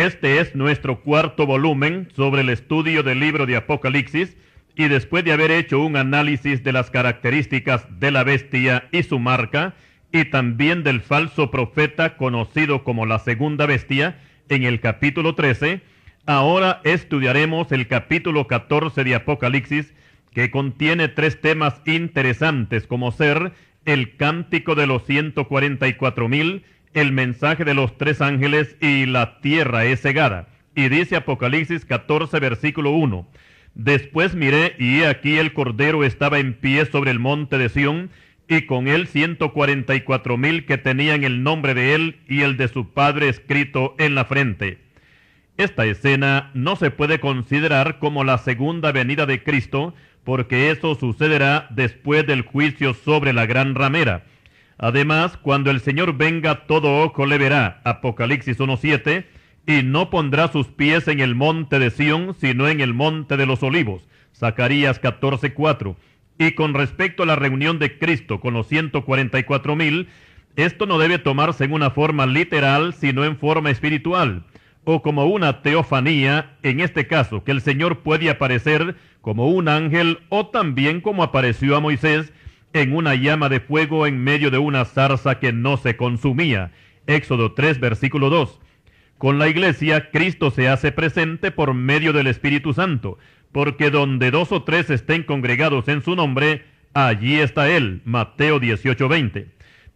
Este es nuestro cuarto volumen sobre el estudio del libro de Apocalipsis, y después de haber hecho un análisis de las características de la bestia y su marca, y también del falso profeta conocido como la segunda bestia, en el capítulo 13, ahora estudiaremos el capítulo 14 de Apocalipsis, que contiene tres temas interesantes como ser el cántico de los 144,000, el mensaje de los tres ángeles y la tierra es cegada. Y dice Apocalipsis 14, versículo 1, Después miré, y he aquí el Cordero estaba en pie sobre el monte de Sión, y con él 144,000 que tenían el nombre de él y el de su padre escrito en la frente. Esta escena no se puede considerar como la segunda venida de Cristo, porque eso sucederá después del juicio sobre la gran ramera. Además, cuando el Señor venga, todo ojo le verá, Apocalipsis 1:7, y no pondrá sus pies en el monte de Sión, sino en el monte de los olivos, Zacarías 14:4. Y con respecto a la reunión de Cristo con los 144,000, esto no debe tomarse en una forma literal, sino en forma espiritual, o como una teofanía, en este caso, que el Señor puede aparecer como un ángel, o también como apareció a Moisés en una llama de fuego en medio de una zarza que no se consumía. Éxodo 3, versículo 2. Con la iglesia, Cristo se hace presente por medio del Espíritu Santo, porque donde 2 o 3 estén congregados en su nombre, allí está Él, Mateo 18:20.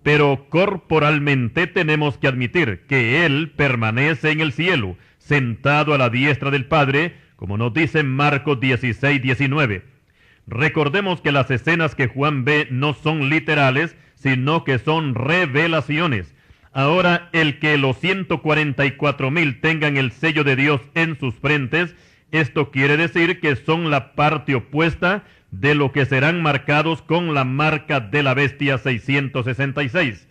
Pero corporalmente tenemos que admitir que Él permanece en el cielo, sentado a la diestra del Padre, como nos dice Marcos 16:19. Recordemos que las escenas que Juan ve no son literales, sino que son revelaciones. Ahora, el que los 144,000 tengan el sello de Dios en sus frentes, esto quiere decir que son la parte opuesta de lo que serán marcados con la marca de la bestia 666.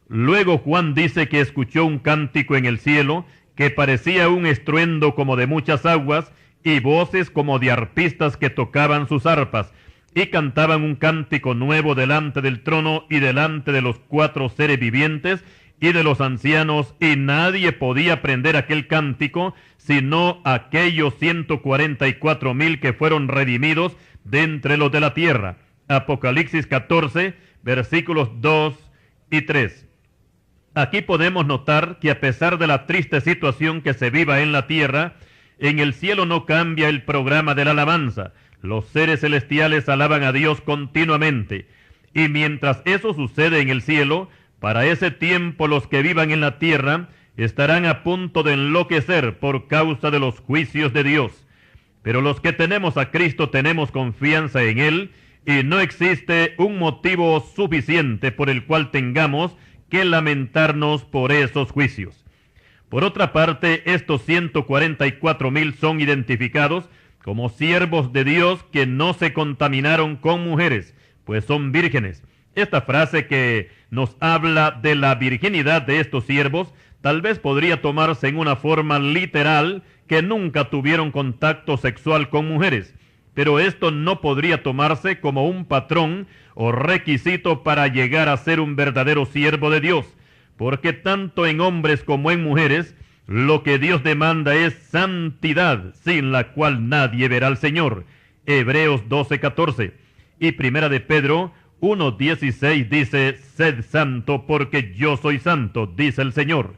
Luego Juan dice que escuchó un cántico en el cielo que parecía un estruendo como de muchas aguas y voces como de arpistas que tocaban sus arpas y cantaban un cántico nuevo delante del trono y delante de los 4 seres vivientes y de los ancianos, y nadie podía aprender aquel cántico sino aquellos 144,000 que fueron redimidos de entre los de la tierra. Apocalipsis 14, versículos 2 y 3. Aquí podemos notar que a pesar de la triste situación que se viva en la tierra, en el cielo no cambia el programa de la alabanza. Los seres celestiales alaban a Dios continuamente. Y mientras eso sucede en el cielo, para ese tiempo los que vivan en la tierra estarán a punto de enloquecer por causa de los juicios de Dios. Pero los que tenemos a Cristo tenemos confianza en Él, y no existe un motivo suficiente por el cual tengamos que lamentarnos por esos juicios. Por otra parte, estos 144,000 son identificados como siervos de Dios que no se contaminaron con mujeres, pues son vírgenes. Esta frase que nos habla de la virginidad de estos siervos tal vez podría tomarse en una forma literal, que nunca tuvieron contacto sexual con mujeres, pero esto no podría tomarse como un patrón o requisito para llegar a ser un verdadero siervo de Dios, porque tanto en hombres como en mujeres, lo que Dios demanda es santidad, sin la cual nadie verá al Señor. Hebreos 12:14. Y Primera de Pedro 1:16 dice, sed santo porque yo soy santo, dice el Señor.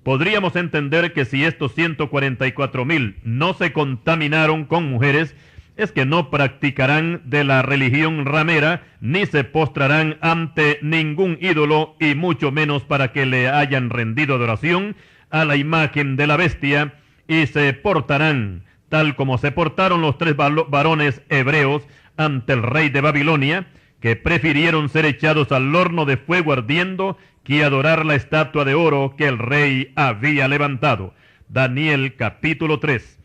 Podríamos entender que si estos 144,000 no se contaminaron con mujeres, es que no practicarán de la religión ramera, ni se postrarán ante ningún ídolo, y mucho menos para que le hayan rendido adoración a la imagen de la bestia, y se portarán tal como se portaron los 3 varones hebreos ante el rey de Babilonia, que prefirieron ser echados al horno de fuego ardiendo que adorar la estatua de oro que el rey había levantado. Daniel capítulo 3.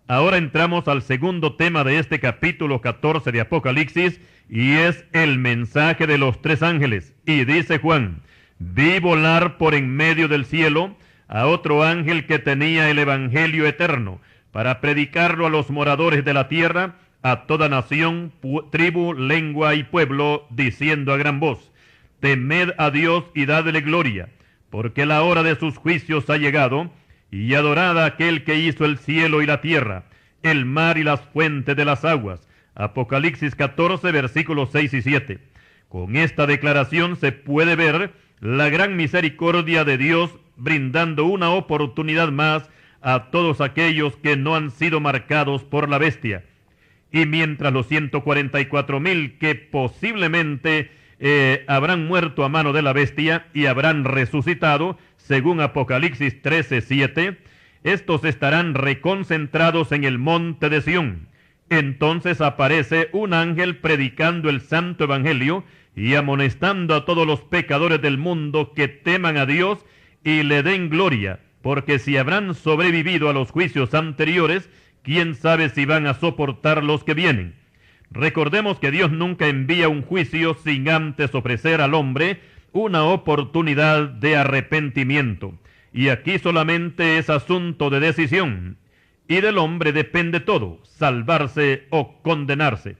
Ahora entramos al segundo tema de este capítulo 14 de Apocalipsis, y es el mensaje de los 3 ángeles. Y dice Juan, vi volar por en medio del cielo a otro ángel que tenía el evangelio eterno, para predicarlo a los moradores de la tierra, a toda nación, tribu, lengua y pueblo, diciendo a gran voz, temed a Dios y dadle gloria, porque la hora de sus juicios ha llegado, y adorad a aquel que hizo el cielo y la tierra, el mar y las fuentes de las aguas. Apocalipsis 14, versículos 6 y 7. Con esta declaración se puede ver la gran misericordia de Dios brindando una oportunidad más a todos aquellos que no han sido marcados por la bestia. Y mientras los 144,000 que posiblemente habrán muerto a mano de la bestia y habrán resucitado, según Apocalipsis 13, 7, estos estarán reconcentrados en el monte de Sión. Entonces aparece un ángel predicando el santo evangelio y amonestando a todos los pecadores del mundo que teman a Dios y le den gloria, porque si habrán sobrevivido a los juicios anteriores, quién sabe si van a soportar los que vienen. Recordemos que Dios nunca envía un juicio sin antes ofrecer al hombre una oportunidad de arrepentimiento. Y aquí solamente es asunto de decisión. Y del hombre depende todo, salvarse o condenarse.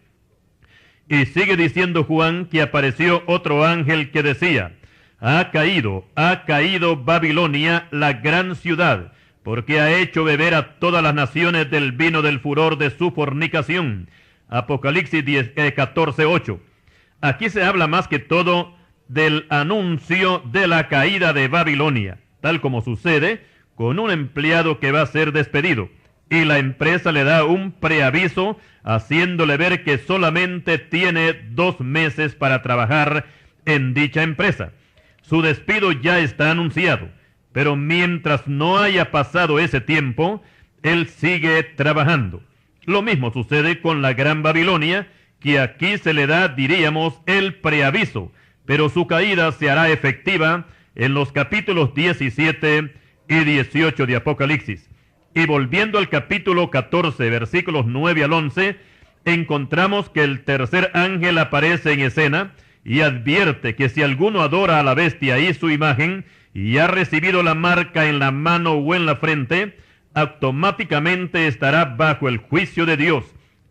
Y sigue diciendo Juan que apareció otro ángel que decía: ha caído Babilonia, la gran ciudad, porque ha hecho beber a todas las naciones del vino del furor de su fornicación. Apocalipsis 14, 8. Aquí se habla más que todo del anuncio de la caída de Babilonia, tal como sucede con un empleado que va a ser despedido, y la empresa le da un preaviso haciéndole ver que solamente tiene 2 meses para trabajar en dicha empresa. Su despido ya está anunciado, pero mientras no haya pasado ese tiempo, él sigue trabajando. Lo mismo sucede con la Gran Babilonia, que aquí se le da, diríamos, el preaviso, pero su caída se hará efectiva en los capítulos 17 y 18 de Apocalipsis. Y volviendo al capítulo 14, versículos 9 al 11, encontramos que el tercer ángel aparece en escena y advierte que si alguno adora a la bestia y su imagen, y ha recibido la marca en la mano o en la frente, automáticamente estará bajo el juicio de Dios,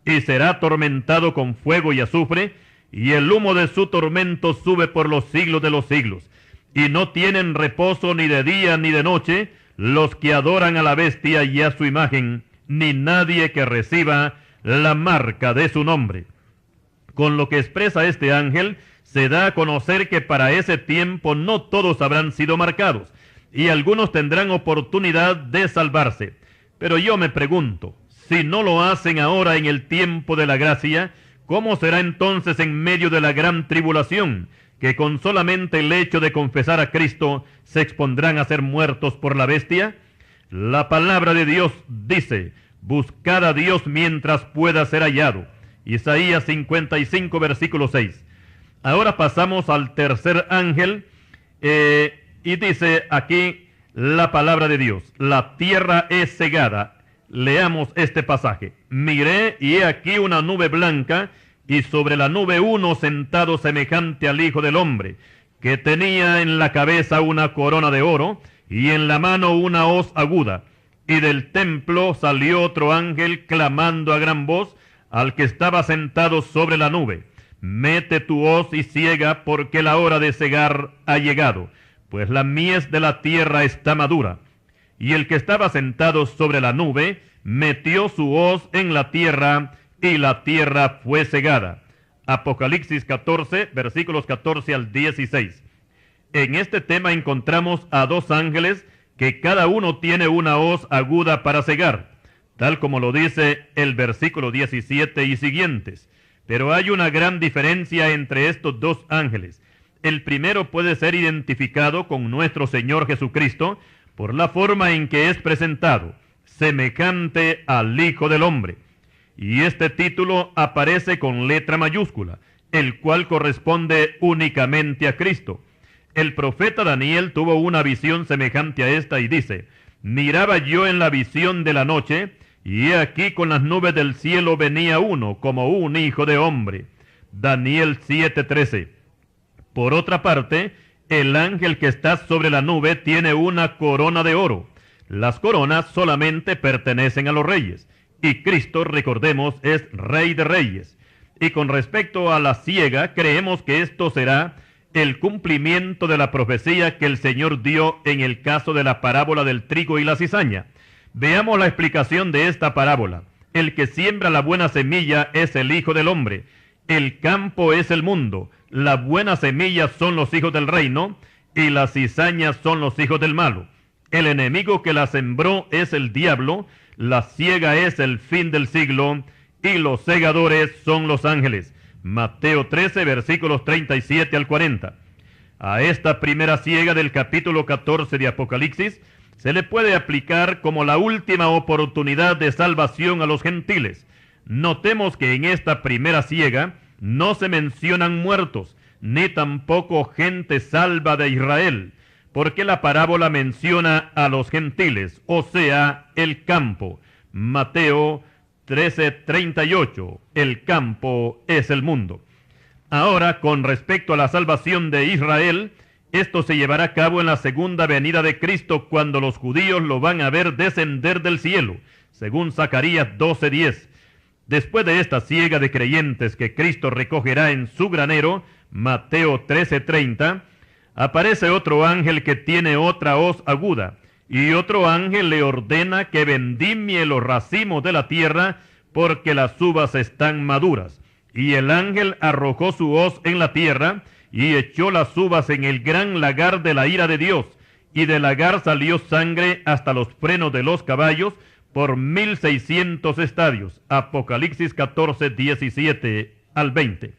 y será atormentado con fuego y azufre, y el humo de su tormento sube por los siglos de los siglos. Y no tienen reposo ni de día ni de noche los que adoran a la bestia y a su imagen, ni nadie que reciba la marca de su nombre. Con lo que expresa este ángel, se da a conocer que para ese tiempo no todos habrán sido marcados, y algunos tendrán oportunidad de salvarse. Pero yo me pregunto, si no lo hacen ahora en el tiempo de la gracia, ¿cómo será entonces en medio de la gran tribulación, que con solamente el hecho de confesar a Cristo se expondrán a ser muertos por la bestia? La palabra de Dios dice: buscad a Dios mientras pueda ser hallado. Isaías 55, versículo 6. Ahora pasamos al tercer ángel, y dice aquí la palabra de Dios: la tierra es cegada. Leamos este pasaje. Miré y he aquí una nube blanca, y sobre la nube uno sentado semejante al Hijo del Hombre, que tenía en la cabeza una corona de oro, y en la mano una hoz aguda. Y del templo salió otro ángel clamando a gran voz al que estaba sentado sobre la nube: mete tu hoz y ciega, porque la hora de cegar ha llegado, pues la mies de la tierra está madura. Y el que estaba sentado sobre la nube metió su hoz en la tierra, y la tierra fue cegada. Apocalipsis 14, versículos 14 al 16. En este tema encontramos a 2 ángeles que cada uno tiene una hoz aguda para cegar, tal como lo dice el versículo 17 y siguientes. Pero hay una gran diferencia entre estos 2 ángeles. El primero puede ser identificado con nuestro Señor Jesucristo por la forma en que es presentado, semejante al Hijo del Hombre. Y este título aparece con letra mayúscula, el cual corresponde únicamente a Cristo. El profeta Daniel tuvo una visión semejante a esta y dice: miraba yo en la visión de la noche, y he aquí con las nubes del cielo venía uno como un hijo de hombre. Daniel 7:13. Por otra parte, el ángel que está sobre la nube tiene una corona de oro. Las coronas solamente pertenecen a los reyes, y Cristo, recordemos, es Rey de Reyes. Y con respecto a la ciega, creemos que esto será el cumplimiento de la profecía que el Señor dio en el caso de la parábola del trigo y la cizaña. Veamos la explicación de esta parábola. El que siembra la buena semilla es el Hijo del Hombre. El campo es el mundo. La buena semilla son los hijos del reino y las cizañas son los hijos del malo. El enemigo que la sembró es el diablo. La siega es el fin del siglo y los segadores son los ángeles. Mateo 13, versículos 37 al 40. A esta primera siega del capítulo 14 de Apocalipsis se le puede aplicar como la última oportunidad de salvación a los gentiles. Notemos que en esta primera siega no se mencionan muertos, ni tampoco gente salva de Israel, porque la parábola menciona a los gentiles, o sea, el campo. Mateo 13:38, el campo es el mundo. Ahora, con respecto a la salvación de Israel, esto se llevará a cabo en la segunda venida de Cristo, cuando los judíos lo van a ver descender del cielo, según Zacarías 12:10. Después de esta siega de creyentes que Cristo recogerá en su granero, Mateo 13:30, aparece otro ángel que tiene otra hoz aguda, y otro ángel le ordena que vendimie los racimos de la tierra, porque las uvas están maduras. Y el ángel arrojó su hoz en la tierra, y echó las uvas en el gran lagar de la ira de Dios, y del lagar salió sangre hasta los frenos de los caballos, por 1600 estadios. Apocalipsis 14, 17 al 20.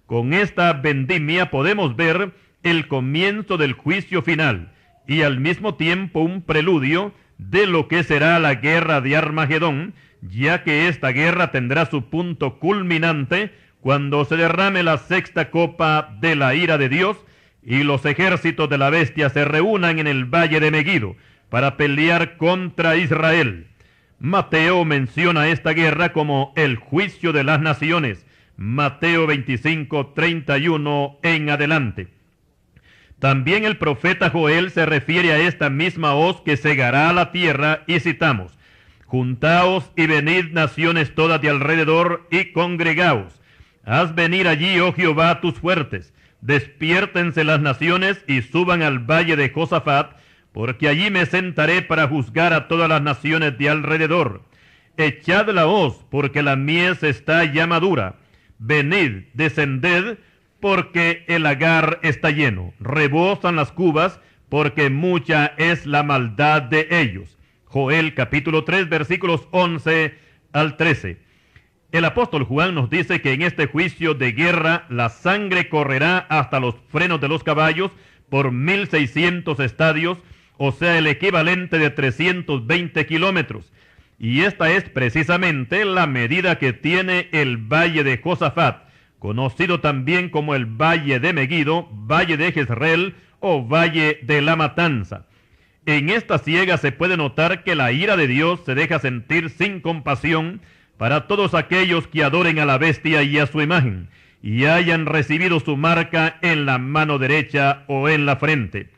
Con esta vendimia podemos ver el comienzo del juicio final, y al mismo tiempo un preludio de lo que será la guerra de Armagedón, ya que esta guerra tendrá su punto culminante cuando se derrame la sexta copa de la ira de Dios y los ejércitos de la bestia se reúnan en el valle de Megido para pelear contra Israel. Mateo menciona esta guerra como el juicio de las naciones, Mateo 25:31 en adelante. También el profeta Joel se refiere a esta misma hoz que segará la tierra, y citamos: «Juntaos y venid naciones todas de alrededor, y congregaos. Haz venir allí, oh Jehová, tus fuertes. Despiértense las naciones y suban al valle de Josafat, porque allí me sentaré para juzgar a todas las naciones de alrededor. Echad la hoz, porque la mies está ya madura. Venid, descended, porque el lagar está lleno. Rebosan las cubas, porque mucha es la maldad de ellos». Joel capítulo 3, versículos 11 al 13. El apóstol Juan nos dice que en este juicio de guerra la sangre correrá hasta los frenos de los caballos por 1600 estadios, o sea, el equivalente de 320 kilómetros. Y esta es precisamente la medida que tiene el valle de Josafat, conocido también como el valle de Megido, valle de Jezreel o valle de la matanza. En esta siega se puede notar que la ira de Dios se deja sentir sin compasión para todos aquellos que adoren a la bestia y a su imagen, y hayan recibido su marca en la mano derecha o en la frente.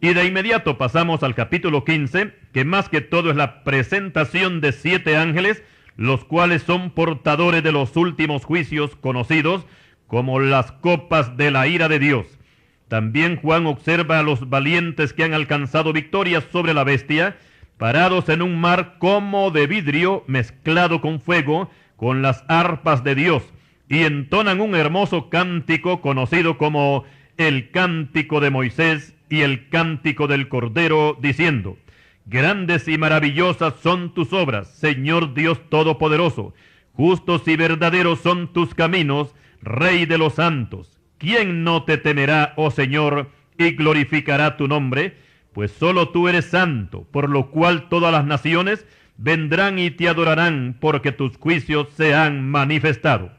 Y de inmediato pasamos al capítulo 15, que más que todo es la presentación de 7 ángeles, los cuales son portadores de los últimos juicios conocidos como las copas de la ira de Dios. También Juan observa a los valientes que han alcanzado victoria sobre la bestia, parados en un mar como de vidrio mezclado con fuego, con las arpas de Dios, y entonan un hermoso cántico conocido como el cántico de Moisés y el cántico del Cordero, diciendo: «Grandes y maravillosas son tus obras, Señor Dios Todopoderoso. Justos y verdaderos son tus caminos, Rey de los santos. ¿Quién no te temerá, oh Señor, y glorificará tu nombre? Pues solo tú eres santo, por lo cual todas las naciones vendrán y te adorarán, porque tus juicios se han manifestado».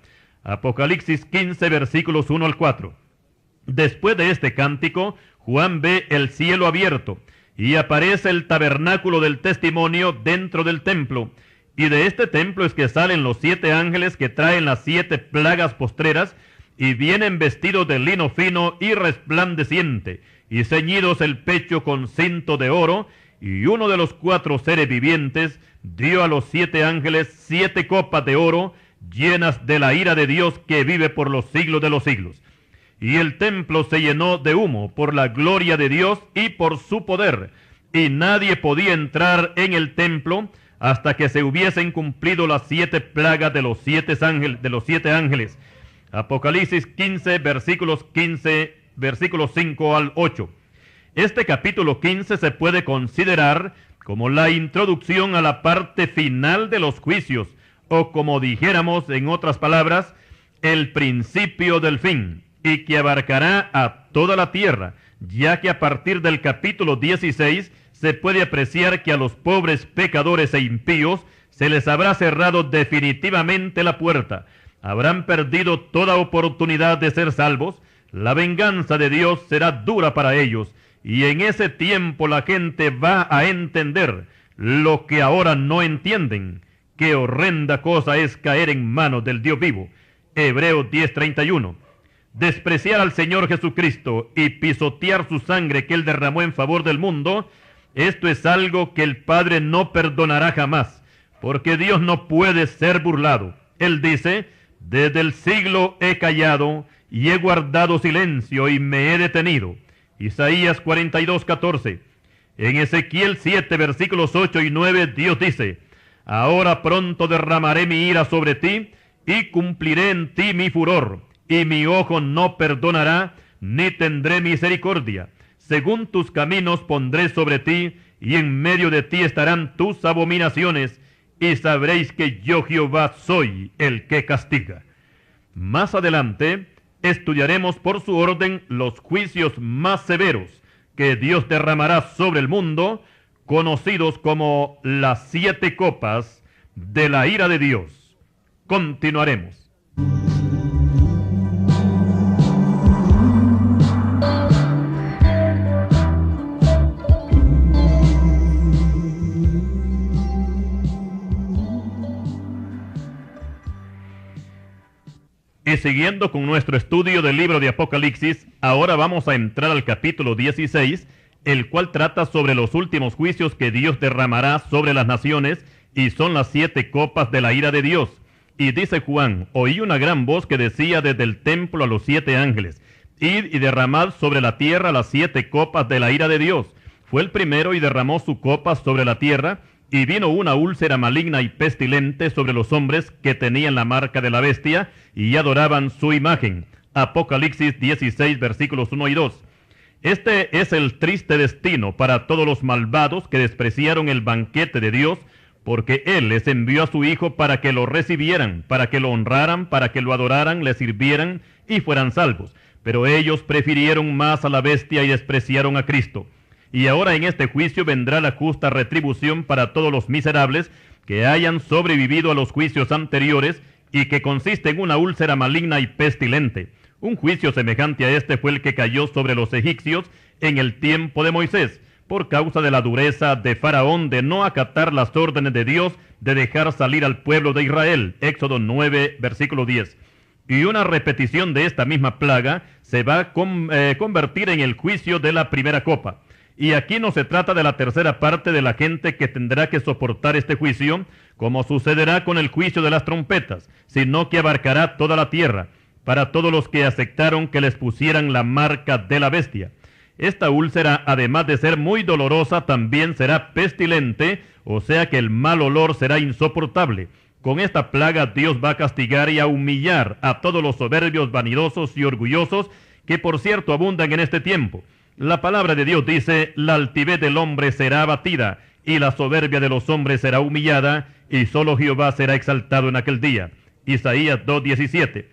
Apocalipsis 15, versículos 1 al 4. Después de este cántico, Juan ve el cielo abierto, y aparece el tabernáculo del testimonio dentro del templo. Y de este templo es que salen los 7 ángeles que traen las 7 plagas postreras, y vienen vestidos de lino fino y resplandeciente, y ceñidos el pecho con cinto de oro, y uno de los 4 seres vivientes dio a los 7 ángeles 7 copas de oro, llenas de la ira de Dios que vive por los siglos de los siglos. y el templo se llenó de humo por la gloria de Dios y por su poder, y nadie podía entrar en el templo hasta que se hubiesen cumplido las 7 plagas de los 7 ángeles. Apocalipsis 15, versículos 5 al 8. Este capítulo 15 se puede considerar como la introducción a la parte final de los juicios, o como dijéramos en otras palabras, el principio del fin, y que abarcará a toda la tierra, ya que a partir del capítulo 16 se puede apreciar que a los pobres pecadores e impíos se les habrá cerrado definitivamente la puerta. Habrán perdido toda oportunidad de ser salvos. La venganza de Dios será dura para ellos, y en ese tiempo la gente va a entender lo que ahora no entienden. Qué horrenda cosa es caer en manos del Dios vivo. Hebreos 10:31. Despreciar al Señor Jesucristo y pisotear su sangre que Él derramó en favor del mundo, esto es algo que el Padre no perdonará jamás, porque Dios no puede ser burlado. Él dice: desde el siglo he callado y he guardado silencio y me he detenido. Isaías 42:14. En Ezequiel 7, versículos 8 y 9, Dios dice: ahora pronto derramaré mi ira sobre ti y cumpliré en ti mi furor, y mi ojo no perdonará, ni tendré misericordia. Según tus caminos pondré sobre ti, y en medio de ti estarán tus abominaciones, y sabréis que yo Jehová soy el que castiga. Más adelante estudiaremos por su orden los juicios más severos que Dios derramará sobre el mundo, conocidos como las 7 copas de la ira de Dios. Continuaremos. Y siguiendo con nuestro estudio del libro de Apocalipsis, ahora vamos a entrar al capítulo 16, el cual trata sobre los últimos juicios que Dios derramará sobre las naciones, y son las 7 copas de la ira de Dios. Y dice Juan: oí una gran voz que decía desde el templo a los 7 ángeles: id y derramad sobre la tierra las 7 copas de la ira de Dios. Fue el primero y derramó su copa sobre la tierra, y vino una úlcera maligna y pestilente sobre los hombres que tenían la marca de la bestia y adoraban su imagen. Apocalipsis 16, versículos 1 y 2. Este es el triste destino para todos los malvados que despreciaron el banquete de Dios, porque Él les envió a su Hijo para que lo recibieran, para que lo honraran, para que lo adoraran, le sirvieran y fueran salvos. Pero ellos prefirieron más a la bestia y despreciaron a Cristo. Y ahora en este juicio vendrá la justa retribución para todos los miserables que hayan sobrevivido a los juicios anteriores, y que consiste en una úlcera maligna y pestilente. Un juicio semejante a este fue el que cayó sobre los egipcios en el tiempo de Moisés, por causa de la dureza de Faraón de no acatar las órdenes de Dios de dejar salir al pueblo de Israel. Éxodo 9, versículo 10. Y una repetición de esta misma plaga se va a convertir en el juicio de la primera copa. Y aquí no se trata de la tercera parte de la gente que tendrá que soportar este juicio, como sucederá con el juicio de las trompetas, sino que abarcará toda la tierra, para todos los que aceptaron que les pusieran la marca de la bestia. Esta úlcera, además de ser muy dolorosa, también será pestilente, o sea que el mal olor será insoportable. Con esta plaga Dios va a castigar y a humillar a todos los soberbios, vanidosos y orgullosos, que por cierto abundan en este tiempo. La palabra de Dios dice: la altivez del hombre será abatida, y la soberbia de los hombres será humillada, y solo Jehová será exaltado en aquel día. Isaías 2:17.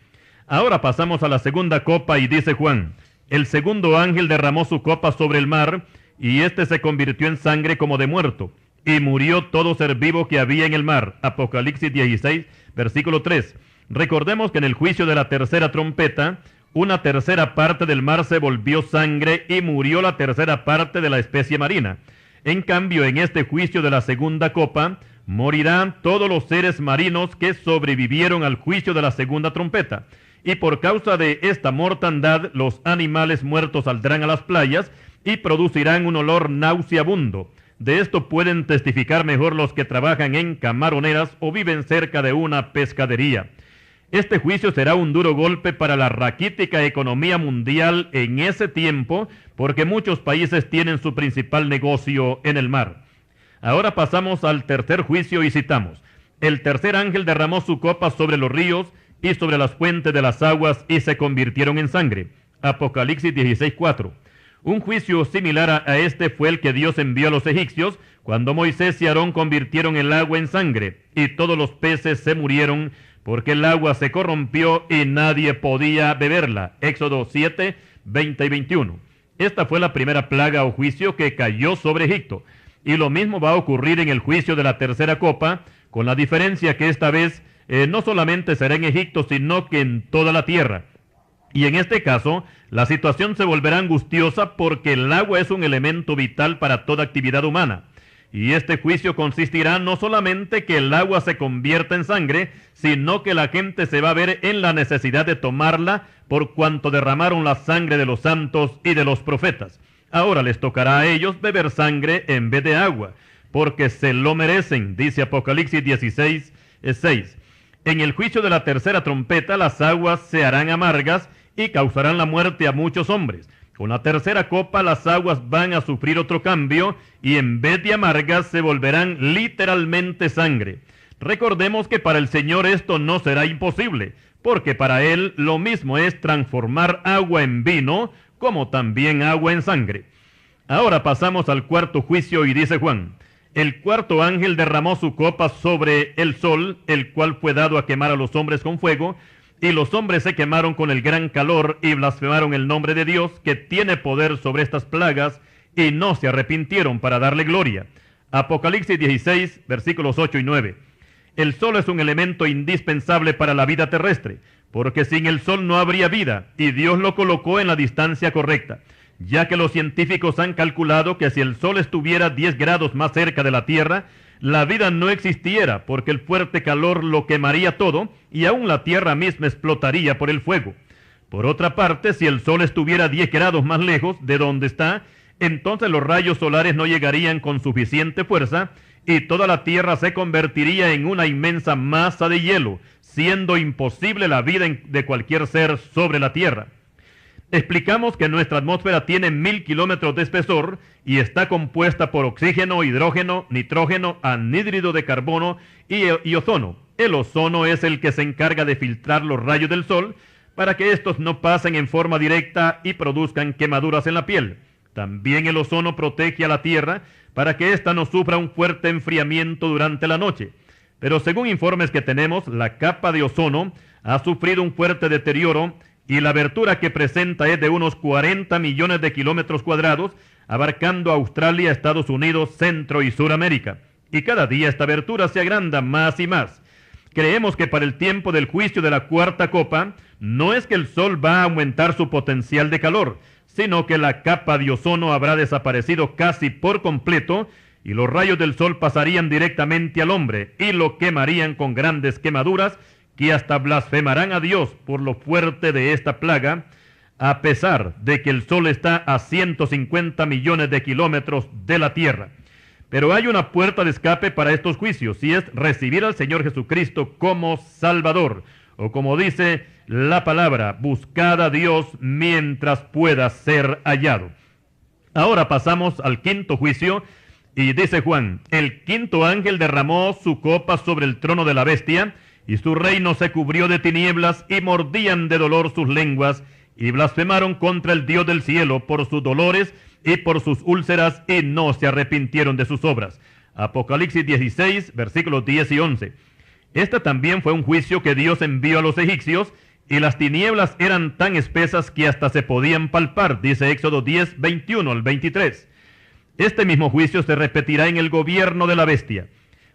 Ahora pasamos a la segunda copa, y dice Juan: el segundo ángel derramó su copa sobre el mar, y éste se convirtió en sangre como de muerto, y murió todo ser vivo que había en el mar. Apocalipsis 16, versículo 3. Recordemos que en el juicio de la tercera trompeta, una tercera parte del mar se volvió sangre y murió la tercera parte de la especie marina. En cambio, en este juicio de la segunda copa, morirán todos los seres marinos que sobrevivieron al juicio de la segunda trompeta. Y por causa de esta mortandad, los animales muertos saldrán a las playas y producirán un olor nauseabundo. De esto pueden testificar mejor los que trabajan en camaroneras o viven cerca de una pescadería. Este juicio será un duro golpe para la raquítica economía mundial en ese tiempo, porque muchos países tienen su principal negocio en el mar. Ahora pasamos al tercer juicio y citamos: el tercer ángel derramó su copa sobre los ríos y sobre las fuentes de las aguas, y se convirtieron en sangre. Apocalipsis 16:4. Un juicio similar a este fue el que Dios envió a los egipcios, cuando Moisés y Aarón convirtieron el agua en sangre, y todos los peces se murieron, porque el agua se corrompió y nadie podía beberla. Éxodo 7, 20 y 21. Esta fue la primera plaga o juicio que cayó sobre Egipto, y lo mismo va a ocurrir en el juicio de la tercera copa, con la diferencia que esta vez no solamente será en Egipto, sino que en toda la tierra. Y en este caso, la situación se volverá angustiosa porque el agua es un elemento vital para toda actividad humana. Y este juicio consistirá no solamente que el agua se convierta en sangre, sino que la gente se va a ver en la necesidad de tomarla por cuanto derramaron la sangre de los santos y de los profetas. Ahora les tocará a ellos beber sangre en vez de agua, porque se lo merecen, dice Apocalipsis 16, 6. En el juicio de la tercera trompeta, las aguas se harán amargas y causarán la muerte a muchos hombres. Con la tercera copa, las aguas van a sufrir otro cambio, y en vez de amargas se volverán literalmente sangre. Recordemos que para el Señor esto no será imposible, porque para Él lo mismo es transformar agua en vino, como también agua en sangre. Ahora pasamos al cuarto juicio, y dice Juan: el cuarto ángel derramó su copa sobre el sol, el cual fue dado a quemar a los hombres con fuego, y los hombres se quemaron con el gran calor y blasfemaron el nombre de Dios, que tiene poder sobre estas plagas, y no se arrepintieron para darle gloria. Apocalipsis 16, versículos 8 y 9. El sol es un elemento indispensable para la vida terrestre, porque sin el sol no habría vida, y Dios lo colocó en la distancia correcta, ya que los científicos han calculado que si el sol estuviera 10 grados más cerca de la Tierra, la vida no existiera, porque el fuerte calor lo quemaría todo, y aún la tierra misma explotaría por el fuego. Por otra parte, si el sol estuviera 10 grados más lejos de donde está, entonces los rayos solares no llegarían con suficiente fuerza, y toda la tierra se convertiría en una inmensa masa de hielo, siendo imposible la vida de cualquier ser sobre la tierra. Explicamos que nuestra atmósfera tiene 1000 kilómetros de espesor y está compuesta por oxígeno, hidrógeno, nitrógeno, anhídrido de carbono y ozono. El ozono es el que se encarga de filtrar los rayos del sol para que estos no pasen en forma directa y produzcan quemaduras en la piel. También el ozono protege a la Tierra para que ésta no sufra un fuerte enfriamiento durante la noche. Pero según informes que tenemos, la capa de ozono ha sufrido un fuerte deterioro, y la abertura que presenta es de unos 40 millones de kilómetros cuadrados, abarcando Australia, Estados Unidos, Centro y Suramérica. Y cada día esta abertura se agranda más y más. Creemos que para el tiempo del juicio de la cuarta copa, no es que el sol va a aumentar su potencial de calor, sino que la capa de ozono habrá desaparecido casi por completo, y los rayos del sol pasarían directamente al hombre, y lo quemarían con grandes quemaduras, que hasta blasfemarán a Dios por lo fuerte de esta plaga, a pesar de que el sol está a 150 millones de kilómetros de la tierra. Pero hay una puerta de escape para estos juicios, y es recibir al Señor Jesucristo como Salvador, o como dice la palabra: buscad a Dios mientras pueda ser hallado. Ahora pasamos al quinto juicio, y dice Juan: el quinto ángel derramó su copa sobre el trono de la bestia, y su reino se cubrió de tinieblas, y mordían de dolor sus lenguas, y blasfemaron contra el Dios del cielo por sus dolores y por sus úlceras, y no se arrepintieron de sus obras. Apocalipsis 16, versículos 10 y 11. Este también fue un juicio que Dios envió a los egipcios, y las tinieblas eran tan espesas que hasta se podían palpar, dice Éxodo 10, 21 al 23. Este mismo juicio se repetirá en el gobierno de la bestia.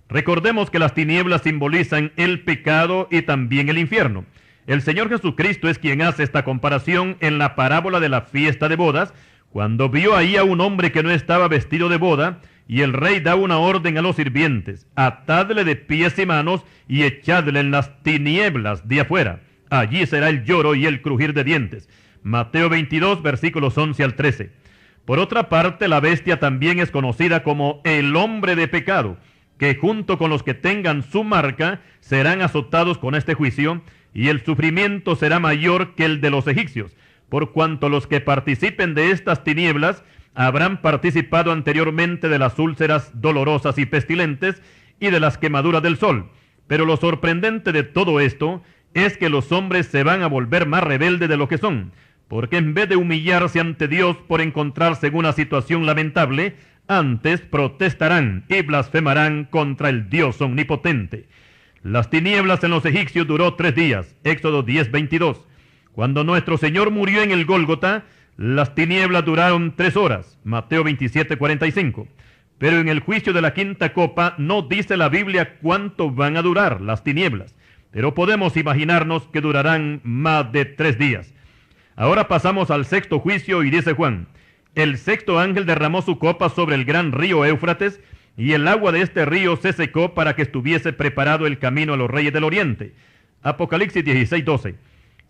Recordemos que las tinieblas simbolizan el pecado y también el infierno. El Señor Jesucristo es quien hace esta comparación en la parábola de la fiesta de bodas, cuando vio ahí a un hombre que no estaba vestido de boda, y el rey da una orden a los sirvientes: atadle de pies y manos y echadle en las tinieblas de afuera. Allí será el lloro y el crujir de dientes. Mateo 22, versículos 11 al 13. Por otra parte, la bestia también es conocida como el hombre de pecado, que junto con los que tengan su marca serán azotados con este juicio, y el sufrimiento será mayor que el de los egipcios, por cuanto los que participen de estas tinieblas habrán participado anteriormente de las úlceras dolorosas y pestilentes y de las quemaduras del sol. Pero lo sorprendente de todo esto es que los hombres se van a volver más rebeldes de lo que son, porque en vez de humillarse ante Dios por encontrarse en una situación lamentable, antes protestarán y blasfemarán contra el Dios omnipotente. Las tinieblas en los egipcios duró 3 días, Éxodo 10:22. Cuando nuestro Señor murió en el Gólgota, las tinieblas duraron 3 horas, Mateo 27:45. Pero en el juicio de la quinta copa no dice la Biblia cuánto van a durar las tinieblas, pero podemos imaginarnos que durarán más de 3 días. Ahora pasamos al sexto juicio y dice Juan: el sexto ángel derramó su copa sobre el gran río Éufrates, y el agua de este río se secó para que estuviese preparado el camino a los reyes del oriente. Apocalipsis 16:12.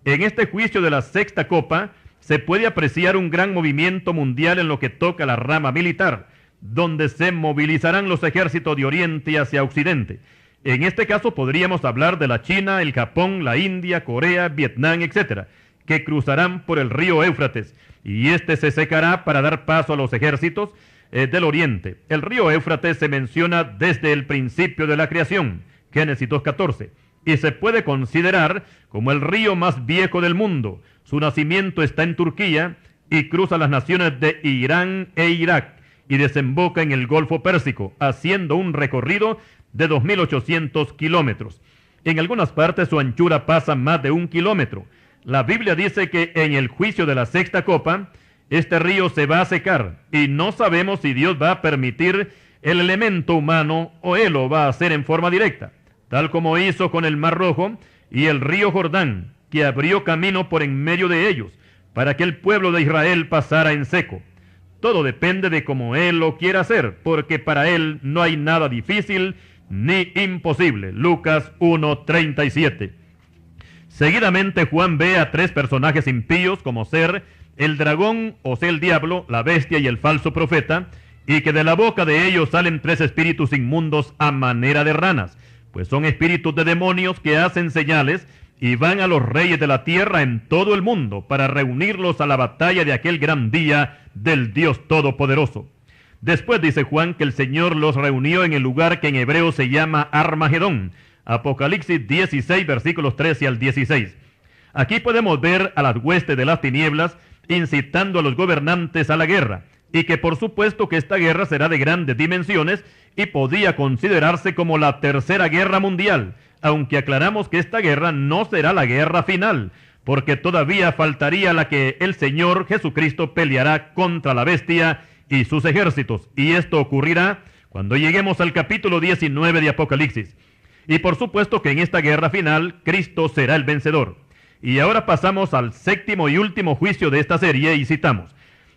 En este juicio de la sexta copa se puede apreciar un gran movimiento mundial en lo que toca la rama militar, donde se movilizarán los ejércitos de oriente hacia occidente. En este caso podríamos hablar de la China, el Japón, la India, Corea, Vietnam, etc., que cruzarán por el río Éufrates, y este se secará para dar paso a los ejércitos del oriente. El río Éufrates se menciona desde el principio de la creación, Génesis 2:14, y se puede considerar como el río más viejo del mundo. Su nacimiento está en Turquía y cruza las naciones de Irán e Irak y desemboca en el Golfo Pérsico, haciendo un recorrido de 2.800 kilómetros. En algunas partes su anchura pasa más de 1 kilómetro. La Biblia dice que en el juicio de la sexta copa, este río se va a secar, y no sabemos si Dios va a permitir el elemento humano o Él lo va a hacer en forma directa, tal como hizo con el Mar Rojo y el río Jordán, que abrió camino por en medio de ellos, para que el pueblo de Israel pasara en seco. Todo depende de cómo Él lo quiera hacer, porque para Él no hay nada difícil ni imposible. Lucas 1:37. Seguidamente Juan ve a 3 personajes impíos, como ser el dragón, o sea el diablo, la bestia y el falso profeta, y que de la boca de ellos salen 3 espíritus inmundos a manera de ranas, pues son espíritus de demonios que hacen señales y van a los reyes de la tierra en todo el mundo para reunirlos a la batalla de aquel gran día del Dios Todopoderoso. Después dice Juan que el Señor los reunió en el lugar que en hebreo se llama Armagedón, Apocalipsis 16, versículos 13 al 16. Aquí podemos ver a las huestes de las tinieblas incitando a los gobernantes a la guerra, y que por supuesto que esta guerra será de grandes dimensiones y podía considerarse como la tercera guerra mundial, aunque aclaramos que esta guerra no será la guerra final, porque todavía faltaría la que el Señor Jesucristo peleará contra la bestia y sus ejércitos, y esto ocurrirá cuando lleguemos al capítulo 19 de Apocalipsis. Y por supuesto que en esta guerra final, Cristo será el vencedor. Y ahora pasamos al séptimo y último juicio de esta serie y citamos: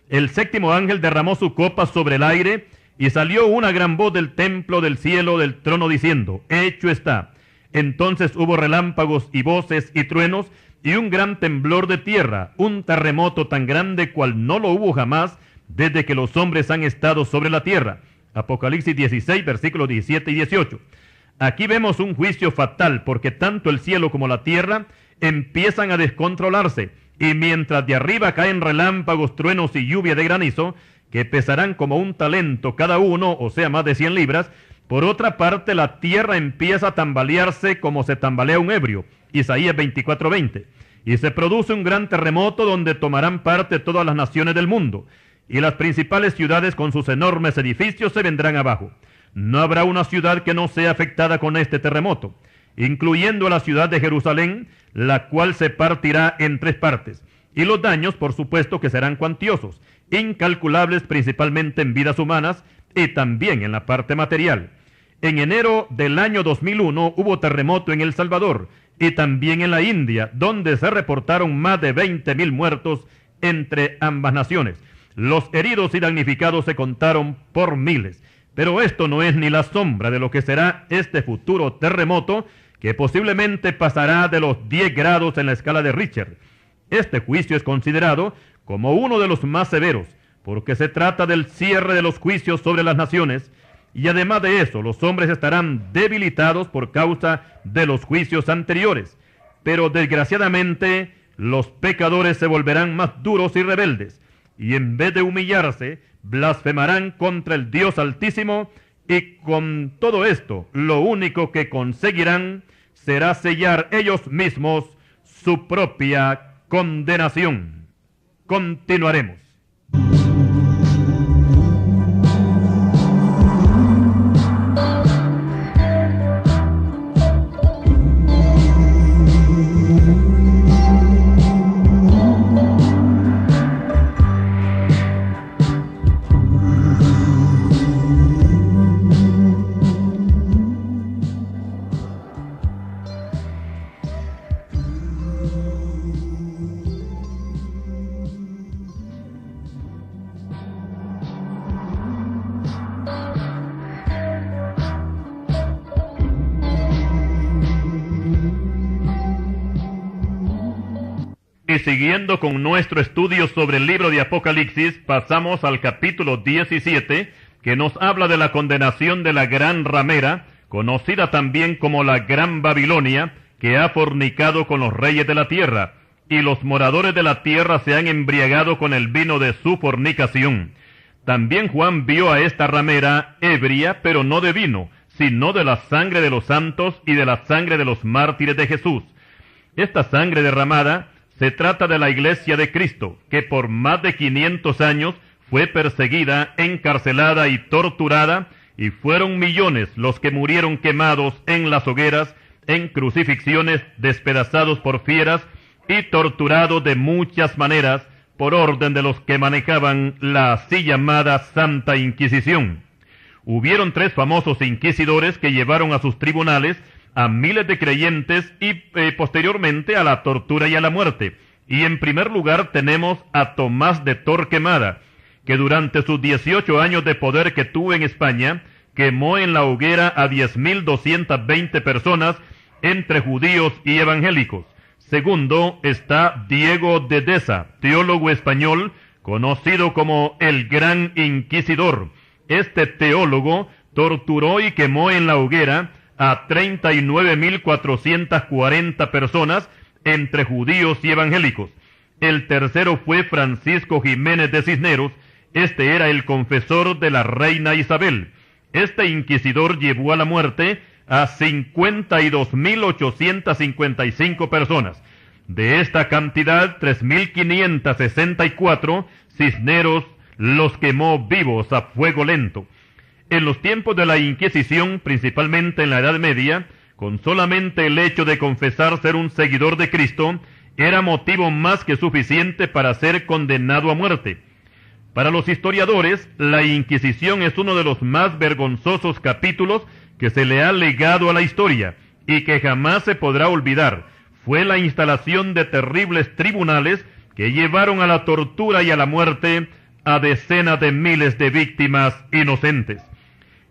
el séptimo ángel derramó su copa sobre el aire, y salió una gran voz del templo del cielo del trono diciendo: hecho está. Entonces hubo relámpagos y voces y truenos, y un gran temblor de tierra, un terremoto tan grande cual no lo hubo jamás desde que los hombres han estado sobre la tierra. Apocalipsis 16, versículos 17 y 18. Aquí vemos un juicio fatal, porque tanto el cielo como la tierra empiezan a descontrolarse, y mientras de arriba caen relámpagos, truenos y lluvia de granizo, que pesarán como un talento cada uno, o sea, más de 100 libras, por otra parte la tierra empieza a tambalearse como se tambalea un ebrio, Isaías 24:20, y se produce un gran terremoto donde tomarán parte todas las naciones del mundo, y las principales ciudades con sus enormes edificios se vendrán abajo. No habrá una ciudad que no sea afectada con este terremoto, incluyendo a la ciudad de Jerusalén, la cual se partirá en 3 partes. Y los daños, por supuesto, que serán cuantiosos, incalculables principalmente en vidas humanas y también en la parte material. En enero del año 2001 hubo terremoto en El Salvador y también en la India, donde se reportaron más de 20,000 muertos entre ambas naciones. Los heridos y damnificados se contaron por miles. Pero esto no es ni la sombra de lo que será este futuro terremoto, que posiblemente pasará de los 10 grados en la escala de Richter. Este juicio es considerado como uno de los más severos, porque se trata del cierre de los juicios sobre las naciones, y además de eso, los hombres estarán debilitados por causa de los juicios anteriores. Pero desgraciadamente los pecadores se volverán más duros y rebeldes, y en vez de humillarse, blasfemarán contra el Dios Altísimo, y con todo esto, lo único que conseguirán será sellar ellos mismos su propia condenación. Continuaremos. Y siguiendo con nuestro estudio sobre el libro de Apocalipsis, pasamos al capítulo 17, que nos habla de la condenación de la gran ramera, conocida también como la Gran Babilonia, que ha fornicado con los reyes de la tierra, y los moradores de la tierra se han embriagado con el vino de su fornicación. También Juan vio a esta ramera ebria, pero no de vino, sino de la sangre de los santos y de la sangre de los mártires de Jesús. Esta sangre derramada se trata de la Iglesia de Cristo, que por más de 500 años fue perseguida, encarcelada y torturada, y fueron millones los que murieron quemados en las hogueras, en crucifixiones, despedazados por fieras y torturados de muchas maneras por orden de los que manejaban la así llamada Santa Inquisición. Hubieron 3 famosos inquisidores que llevaron a sus tribunales a miles de creyentes y posteriormente a la tortura y a la muerte. Y en primer lugar tenemos a Tomás de Torquemada, que durante sus 18 años de poder que tuvo en España, quemó en la hoguera a 10.220 personas entre judíos y evangélicos. Segundo está Diego de Deza, teólogo español, conocido como el Gran Inquisidor. Este teólogo torturó y quemó en la hoguera a 39.440 personas entre judíos y evangélicos. El tercero fue Francisco Jiménez de Cisneros. Este era el confesor de la reina Isabel. Este inquisidor llevó a la muerte a 52.855 personas. De esta cantidad, 3.564 Cisneros los quemó vivos a fuego lento. En los tiempos de la Inquisición, principalmente en la Edad Media, con solamente el hecho de confesar ser un seguidor de Cristo, era motivo más que suficiente para ser condenado a muerte. Para los historiadores, la Inquisición es uno de los más vergonzosos capítulos que se le ha legado a la historia, y que jamás se podrá olvidar. Fue la instalación de terribles tribunales que llevaron a la tortura y a la muerte a decenas de miles de víctimas inocentes.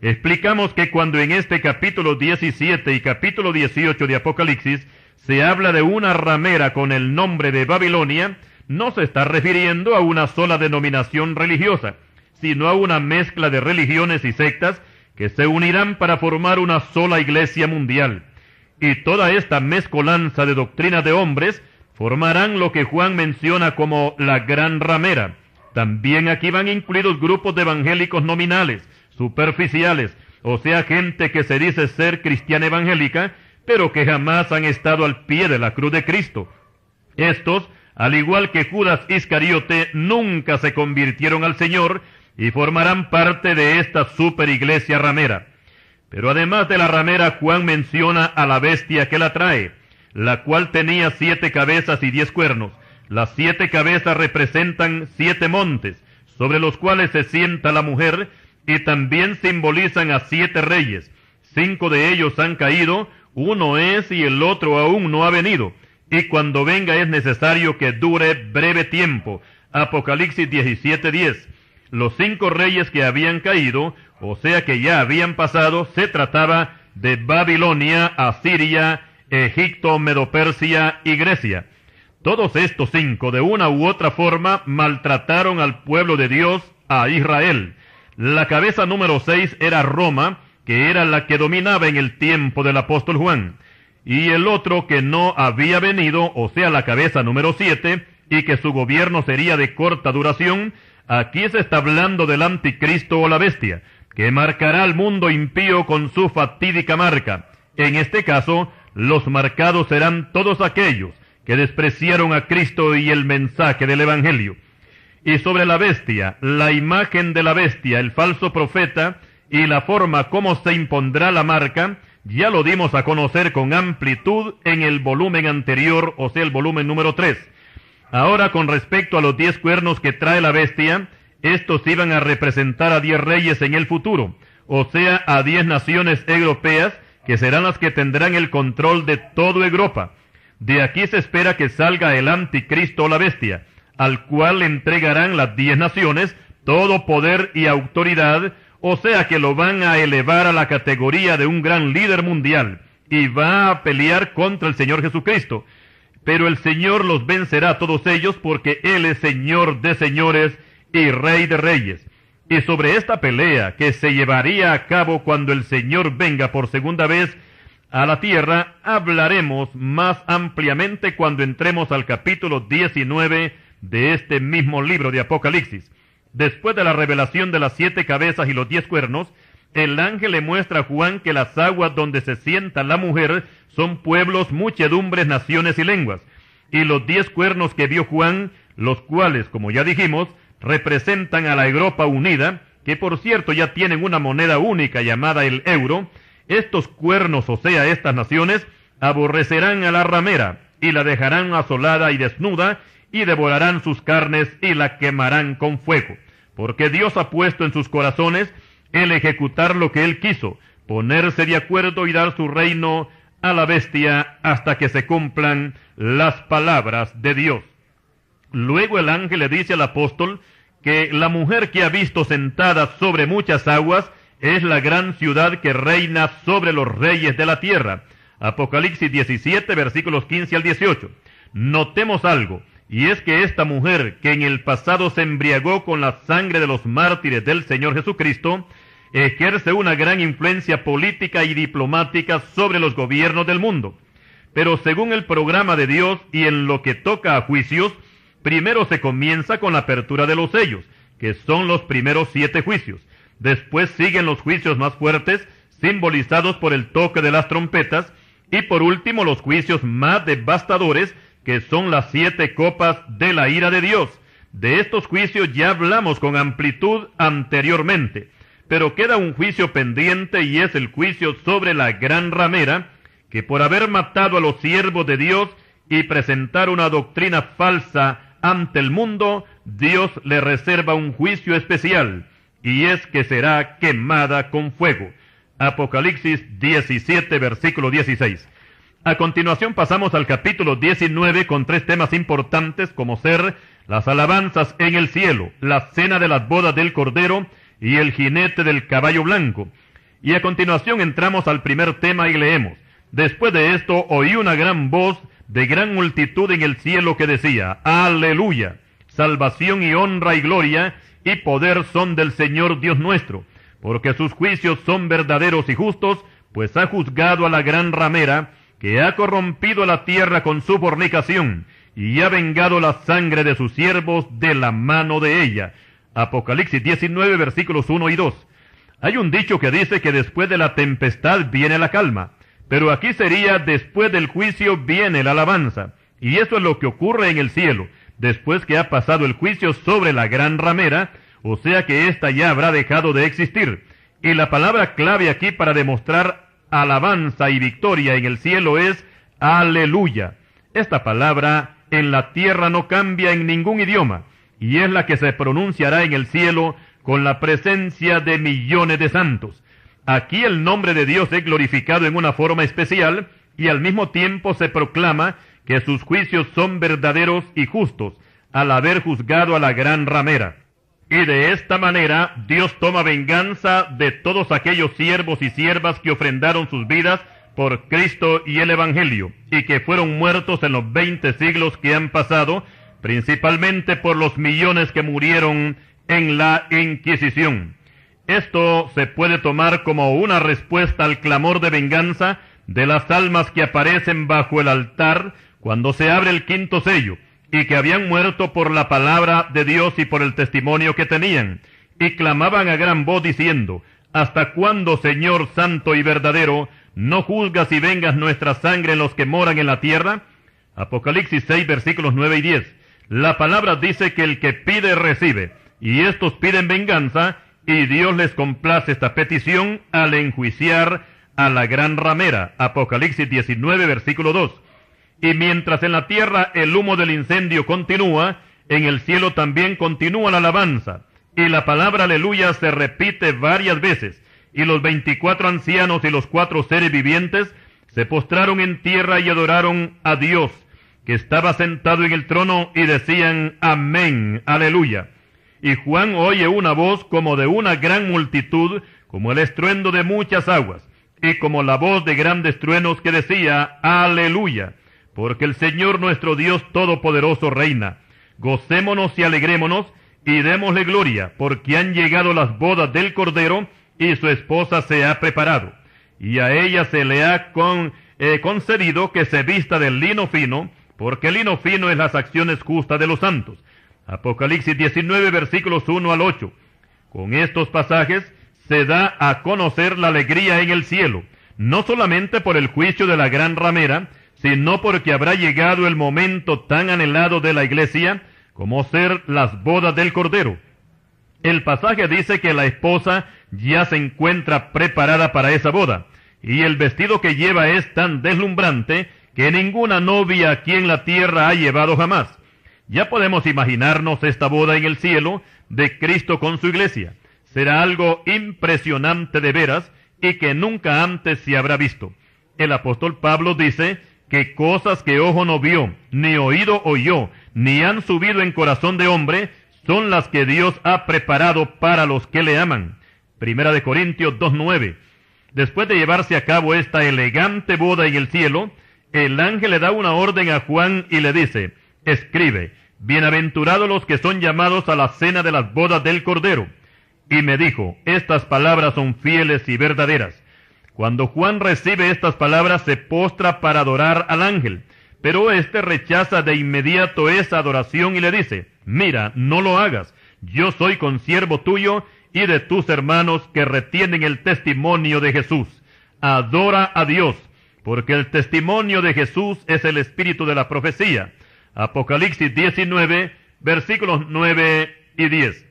Explicamos que cuando en este capítulo 17 y capítulo 18 de Apocalipsis se habla de una ramera con el nombre de Babilonia, no se está refiriendo a una sola denominación religiosa, sino a una mezcla de religiones y sectas que se unirán para formar una sola iglesia mundial. Y toda esta mezcolanza de doctrinas de hombres formarán lo que Juan menciona como la gran ramera. También aquí van incluidos grupos de evangélicos nominales, superficiales, o sea, gente que se dice ser cristiana evangélica, pero que jamás han estado al pie de la cruz de Cristo. Estos, al igual que Judas Iscariote, nunca se convirtieron al Señor y formarán parte de esta superiglesia ramera. Pero además de la ramera, Juan menciona a la bestia que la trae, la cual tenía 7 cabezas y 10 cuernos. Las 7 cabezas representan 7 montes, sobre los cuales se sienta la mujer, y también simbolizan a 7 reyes. 5 de ellos han caído, uno es y el otro aún no ha venido, y cuando venga es necesario que dure breve tiempo. Apocalipsis 17:10. Los 5 reyes que habían caído, o sea que ya habían pasado, se trataba de Babilonia, Asiria, Egipto, Medopersia y Grecia. Todos estos 5, de una u otra forma, maltrataron al pueblo de Dios, a Israel. La cabeza número 6 era Roma, que era la que dominaba en el tiempo del apóstol Juan. y el otro que no había venido, o sea, la cabeza número 7, y que su gobierno sería de corta duración. Aquí se está hablando del anticristo o la bestia, que marcará al mundo impío con su fatídica marca. En este caso, los marcados serán todos aquellos que despreciaron a Cristo y el mensaje del Evangelio. Y sobre la bestia, la imagen de la bestia, el falso profeta, y la forma como se impondrá la marca, ya lo dimos a conocer con amplitud en el volumen anterior, o sea, el volumen número 3. Ahora, con respecto a los 10 cuernos que trae la bestia, estos iban a representar a 10 reyes en el futuro, o sea, a 10 naciones europeas, que serán las que tendrán el control de toda Europa. De aquí se espera que salga el anticristo o la bestia, al cual le entregarán las 10 naciones todo poder y autoridad, o sea que lo van a elevar a la categoría de un gran líder mundial, y va a pelear contra el Señor Jesucristo. Pero el Señor los vencerá a todos ellos, porque Él es Señor de señores y Rey de reyes. Y sobre esta pelea que se llevaría a cabo cuando el Señor venga por segunda vez a la tierra, hablaremos más ampliamente cuando entremos al capítulo 19 de este mismo libro de Apocalipsis. Después de la revelación de las 7 cabezas y los 10 cuernos, el ángel le muestra a Juan que las aguas donde se sienta la mujer son pueblos, muchedumbres, naciones y lenguas. Y los 10 cuernos que vio Juan, los cuales, como ya dijimos, representan a la Europa unida, que por cierto ya tienen una moneda única llamada el euro. Estos cuernos, o sea, estas naciones, aborrecerán a la ramera, y la dejarán asolada y desnuda, y devorarán sus carnes, y la quemarán con fuego. Porque Dios ha puesto en sus corazones el ejecutar lo que Él quiso, ponerse de acuerdo y dar su reino a la bestia hasta que se cumplan las palabras de Dios. Luego el ángel le dice al apóstol que la mujer que ha visto sentada sobre muchas aguas es la gran ciudad que reina sobre los reyes de la tierra. Apocalipsis 17, versículos 15 al 18. Notemos algo, y es que esta mujer que en el pasado se embriagó con la sangre de los mártires del Señor Jesucristo, ejerce una gran influencia política y diplomática sobre los gobiernos del mundo. Pero según el programa de Dios y en lo que toca a juicios, primero se comienza con la apertura de los sellos, que son los primeros 7 juicios. Después siguen los juicios más fuertes, simbolizados por el toque de las trompetas, y por último los juicios más devastadores, que son las 7 copas de la ira de Dios. De estos juicios ya hablamos con amplitud anteriormente, pero queda un juicio pendiente, y es el juicio sobre la gran ramera, que por haber matado a los siervos de Dios y presentar una doctrina falsa ante el mundo, Dios le reserva un juicio especial, y es que será quemada con fuego. Apocalipsis 17, versículo 16. A continuación pasamos al capítulo 19 con 3 temas importantes, como ser las alabanzas en el cielo, la cena de las bodas del Cordero y el jinete del caballo blanco. Y a continuación entramos al primer tema y leemos: después de esto oí una gran voz de gran multitud en el cielo que decía: ¡Aleluya! Salvación y honra y gloria y poder son del Señor Dios nuestro, porque sus juicios son verdaderos y justos, pues ha juzgado a la gran ramera, que ha corrompido la tierra con su fornicación, y ha vengado la sangre de sus siervos de la mano de ella. Apocalipsis 19, versículos 1 y 2. Hay un dicho que dice que después de la tempestad viene la calma, pero aquí sería: después del juicio viene la alabanza. Y eso es lo que ocurre en el cielo, después que ha pasado el juicio sobre la gran ramera, o sea que ésta ya habrá dejado de existir. Y la palabra clave aquí para demostrar alabanza y victoria en el cielo es aleluya. Esta palabra en la tierra no cambia en ningún idioma, y es la que se pronunciará en el cielo con la presencia de millones de santos. Aquí el nombre de Dios es glorificado en una forma especial, y al mismo tiempo se proclama que sus juicios son verdaderos y justos, al haber juzgado a la gran ramera. Y de esta manera Dios toma venganza de todos aquellos siervos y siervas que ofrendaron sus vidas por Cristo y el Evangelio, y que fueron muertos en los 20 siglos que han pasado, principalmente por los millones que murieron en la Inquisición. Esto se puede tomar como una respuesta al clamor de venganza de las almas que aparecen bajo el altar cuando se abre el quinto sello, y que habían muerto por la palabra de Dios y por el testimonio que tenían, y clamaban a gran voz diciendo: ¿Hasta cuándo, Señor santo y verdadero, no juzgas y vengas nuestra sangre en los que moran en la tierra? Apocalipsis 6, versículos 9 y 10. La palabra dice que el que pide recibe, y estos piden venganza, y Dios les complace esta petición al enjuiciar a la gran ramera. Apocalipsis 19, versículo 2. Y mientras en la tierra el humo del incendio continúa, en el cielo también continúa la alabanza. Y la palabra aleluya se repite varias veces, y los 24 ancianos y los 4 seres vivientes se postraron en tierra y adoraron a Dios, que estaba sentado en el trono, y decían: Amén, aleluya. Y Juan oye una voz como de una gran multitud, como el estruendo de muchas aguas, y como la voz de grandes truenos que decía: Aleluya, porque el Señor nuestro Dios Todopoderoso reina. Gocémonos y alegrémonos, y démosle gloria, porque han llegado las bodas del Cordero, y su esposa se ha preparado. Y a ella se le ha concedido que se vista de lino fino, porque el lino fino es las acciones justas de los santos. Apocalipsis 19, versículos 1 al 8. Con estos pasajes se da a conocer la alegría en el cielo, no solamente por el juicio de la gran ramera, sino porque habrá llegado el momento tan anhelado de la iglesia, como ser las bodas del Cordero. El pasaje dice que la esposa ya se encuentra preparada para esa boda, y el vestido que lleva es tan deslumbrante que ninguna novia aquí en la tierra ha llevado jamás. Ya podemos imaginarnos esta boda en el cielo de Cristo con su iglesia. Será algo impresionante de veras, y que nunca antes se habrá visto. El apóstol Pablo dice que cosas que ojo no vio, ni oído oyó, ni han subido en corazón de hombre, son las que Dios ha preparado para los que le aman. Primera de Corintios 2:9. Después de llevarse a cabo esta elegante boda en el cielo, el ángel le da una orden a Juan y le dice: escribe: bienaventurados los que son llamados a la cena de las bodas del Cordero. Y me dijo: estas palabras son fieles y verdaderas. Cuando Juan recibe estas palabras, se postra para adorar al ángel, pero éste rechaza de inmediato esa adoración y le dice: mira, no lo hagas, yo soy consiervo tuyo y de tus hermanos que retienen el testimonio de Jesús. Adora a Dios, porque el testimonio de Jesús es el espíritu de la profecía. Apocalipsis 19, versículos 9 y 10.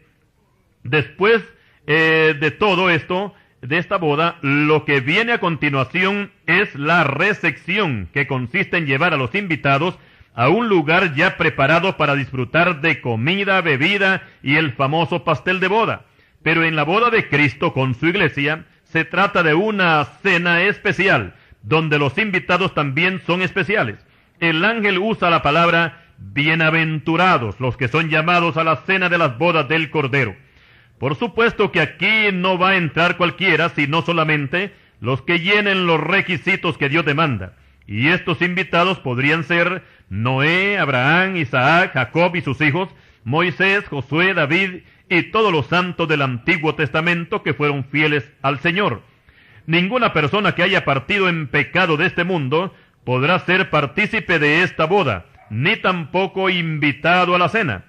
Después de todo esto, de esta boda, lo que viene a continuación es la recepción, que consiste en llevar a los invitados a un lugar ya preparado para disfrutar de comida, bebida y el famoso pastel de boda. Pero en la boda de Cristo con su iglesia, se trata de una cena especial, donde los invitados también son especiales. El ángel usa la palabra: bienaventurados los que son llamados a la cena de las bodas del Cordero. Por supuesto que aquí no va a entrar cualquiera, sino solamente los que llenen los requisitos que Dios demanda. Y estos invitados podrían ser Noé, Abraham, Isaac, Jacob y sus hijos, Moisés, Josué, David y todos los santos del Antiguo Testamento que fueron fieles al Señor. Ninguna persona que haya partido en pecado de este mundo podrá ser partícipe de esta boda, ni tampoco invitado a la cena.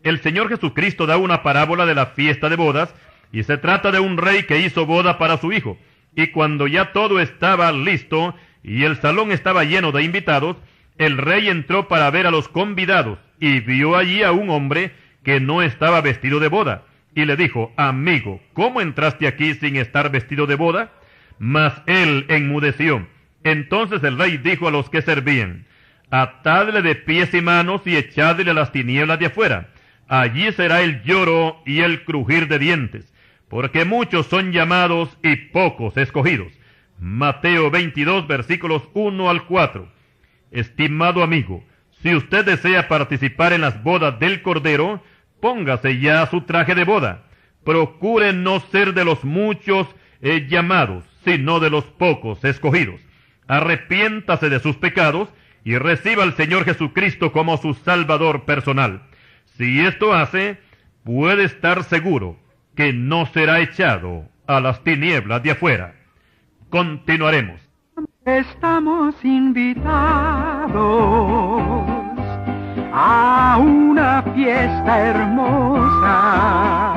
El Señor Jesucristo da una parábola de la fiesta de bodas, y se trata de un rey que hizo boda para su hijo. Y cuando ya todo estaba listo y el salón estaba lleno de invitados, el rey entró para ver a los convidados, y vio allí a un hombre que no estaba vestido de boda, y le dijo: amigo, ¿cómo entraste aquí sin estar vestido de boda? Mas él enmudeció. Entonces el rey dijo a los que servían: atadle de pies y manos y echadle a las tinieblas de afuera. Allí será el lloro y el crujir de dientes, porque muchos son llamados y pocos escogidos. Mateo 22, versículos 1 al 4. Estimado amigo, si usted desea participar en las bodas del Cordero, póngase ya su traje de boda. Procure no ser de los muchos llamados, sino de los pocos escogidos. Arrepiéntase de sus pecados y reciba al Señor Jesucristo como su Salvador personal. Si esto hace, puede estar seguro que no será echado a las tinieblas de afuera. Continuaremos. Estamos invitados a una fiesta hermosa,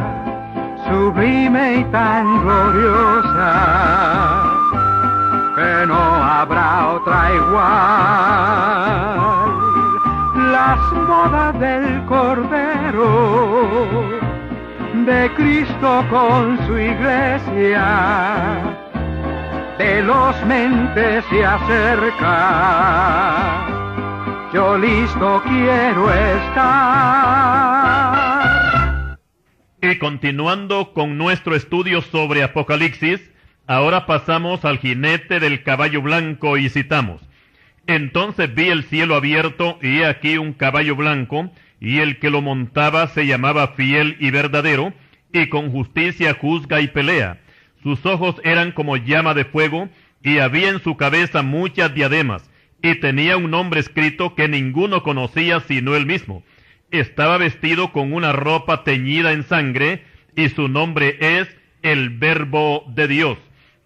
sublime y tan gloriosa, que no habrá otra igual. Las bodas del Cordero, de Cristo con su iglesia, velozmente se acerca. Yo listo quiero estar. Y continuando con nuestro estudio sobre Apocalipsis, ahora pasamos al jinete del caballo blanco y citamos: Entonces vi el cielo abierto, y he aquí un caballo blanco, y el que lo montaba se llamaba Fiel y Verdadero, y con justicia juzga y pelea. Sus ojos eran como llama de fuego, y había en su cabeza muchas diademas, y tenía un nombre escrito que ninguno conocía sino él mismo. Estaba vestido con una ropa teñida en sangre, y su nombre es el Verbo de Dios.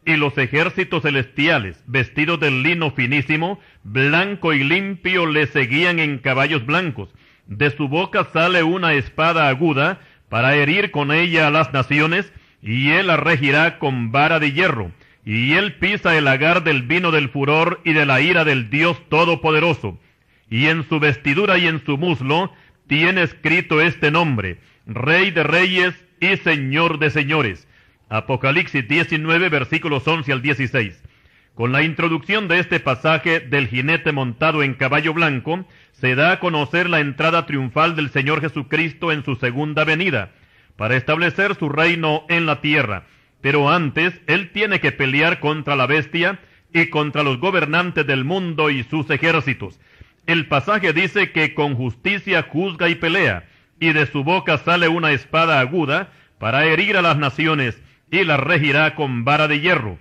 Y los ejércitos celestiales, vestidos de lino finísimo, blanco y limpio, le seguían en caballos blancos. De su boca sale una espada aguda, para herir con ella a las naciones, y él la regirá con vara de hierro. Y él pisa el lagar del vino del furor y de la ira del Dios Todopoderoso. Y en su vestidura y en su muslo tiene escrito este nombre: Rey de Reyes y Señor de Señores. Apocalipsis 19, versículos 11 al 16. Con la introducción de este pasaje del jinete montado en caballo blanco, se da a conocer la entrada triunfal del Señor Jesucristo en su segunda venida, para establecer su reino en la tierra. Pero antes, Él tiene que pelear contra la bestia y contra los gobernantes del mundo y sus ejércitos. El pasaje dice que con justicia juzga y pelea, y de su boca sale una espada aguda para herir a las naciones, y las regirá con vara de hierro.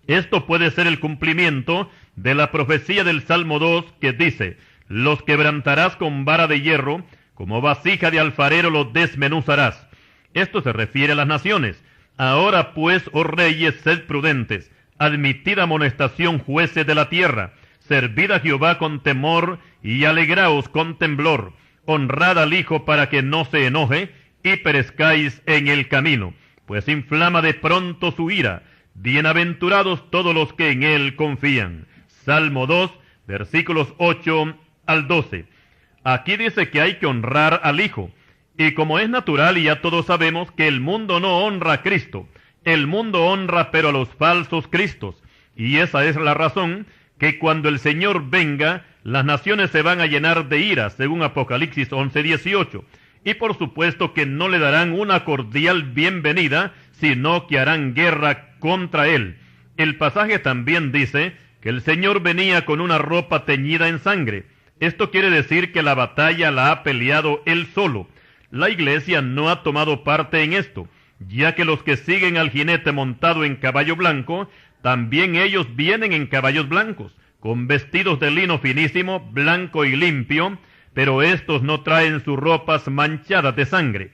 Esto puede ser el cumplimiento de la profecía del Salmo 2, que dice: los quebrantarás con vara de hierro, como vasija de alfarero los desmenuzarás. Esto se refiere a las naciones. Ahora pues, oh reyes, sed prudentes, admitid amonestación, jueces de la tierra, servid a Jehová con temor y alegraos con temblor, honrad al Hijo para que no se enoje y perezcáis en el camino, pues inflama de pronto su ira. Bienaventurados todos los que en él confían. Salmo 2, versículos 8 al 12. Aquí dice que hay que honrar al Hijo. Y como es natural y ya todos sabemos que el mundo no honra a Cristo, el mundo honra pero a los falsos cristos. Y esa es la razón que cuando el Señor venga, las naciones se van a llenar de ira, según Apocalipsis 11:18. Y por supuesto que no le darán una cordial bienvenida, sino que harán guerra contra él. El pasaje también dice que el Señor venía con una ropa teñida en sangre. Esto quiere decir que la batalla la ha peleado él solo. La iglesia no ha tomado parte en esto, ya que los que siguen al jinete montado en caballo blanco, también ellos vienen en caballos blancos, con vestidos de lino finísimo, blanco y limpio, pero estos no traen sus ropas manchadas de sangre.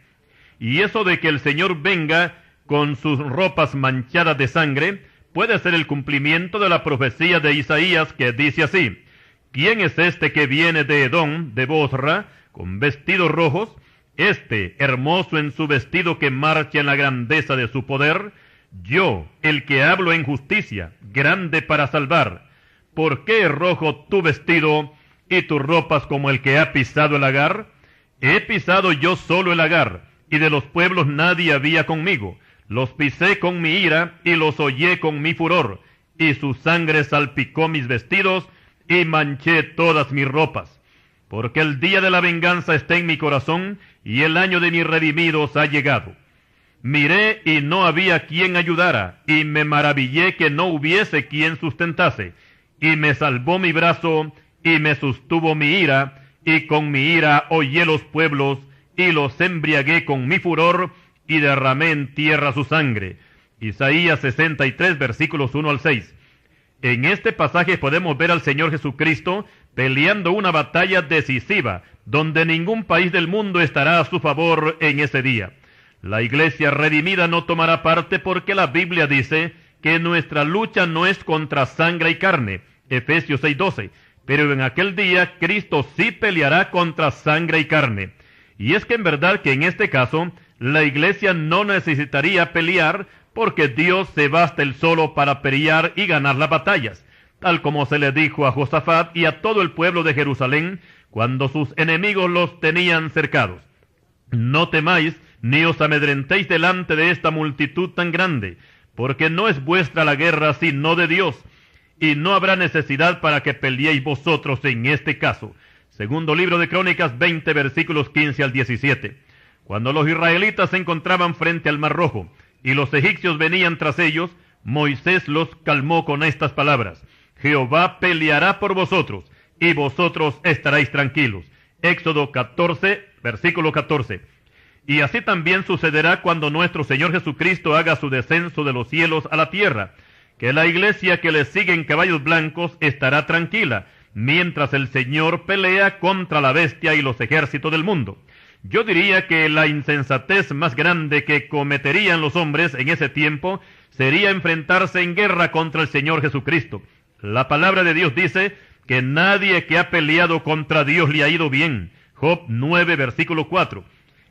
Y eso de que el Señor venga con sus ropas manchadas de sangre, puede ser el cumplimiento de la profecía de Isaías, que dice así: ¿quién es este que viene de Edom, de Bosra, con vestidos rojos? Este, hermoso en su vestido, que marcha en la grandeza de su poder. Yo, el que hablo en justicia, grande para salvar. ¿Por qué es rojo tu vestido y tus ropas como el que ha pisado el lagar? He pisado yo solo el lagar, y de los pueblos nadie había conmigo. Los pisé con mi ira y los hollé con mi furor, y su sangre salpicó mis vestidos y manché todas mis ropas. Porque el día de la venganza está en mi corazón, y el año de mis redimidos ha llegado. Miré y no había quien ayudara, y me maravillé que no hubiese quien sustentase. Y me salvó mi brazo, y me sostuvo mi ira, y con mi ira hollé los pueblos, y los embriagué con mi furor, y derramé en tierra su sangre. Isaías 63, versículos 1 al 6. En este pasaje podemos ver al Señor Jesucristo peleando una batalla decisiva, donde ningún país del mundo estará a su favor en ese día. La iglesia redimida no tomará parte porque la Biblia dice que nuestra lucha no es contra sangre y carne, Efesios 6:12, pero en aquel día Cristo sí peleará contra sangre y carne. Y es que en verdad que en este caso, la iglesia no necesitaría pelear, porque Dios se basta él solo para pelear y ganar las batallas, tal como se le dijo a Josafat y a todo el pueblo de Jerusalén, cuando sus enemigos los tenían cercados. No temáis, ni os amedrentéis delante de esta multitud tan grande, porque no es vuestra la guerra, sino de Dios, y no habrá necesidad para que peleéis vosotros en este caso. Segundo libro de Crónicas 20, versículos 15 al 17. Cuando los israelitas se encontraban frente al Mar Rojo, y los egipcios venían tras ellos, Moisés los calmó con estas palabras: Jehová peleará por vosotros, y vosotros estaréis tranquilos. Éxodo 14, versículo 14. Y así también sucederá cuando nuestro Señor Jesucristo haga su descenso de los cielos a la tierra, que la iglesia que le sigue en caballos blancos estará tranquila, mientras el Señor pelea contra la bestia y los ejércitos del mundo. Yo diría que la insensatez más grande que cometerían los hombres en ese tiempo sería enfrentarse en guerra contra el Señor Jesucristo. La palabra de Dios dice que nadie que ha peleado contra Dios le ha ido bien. Job 9, versículo 4.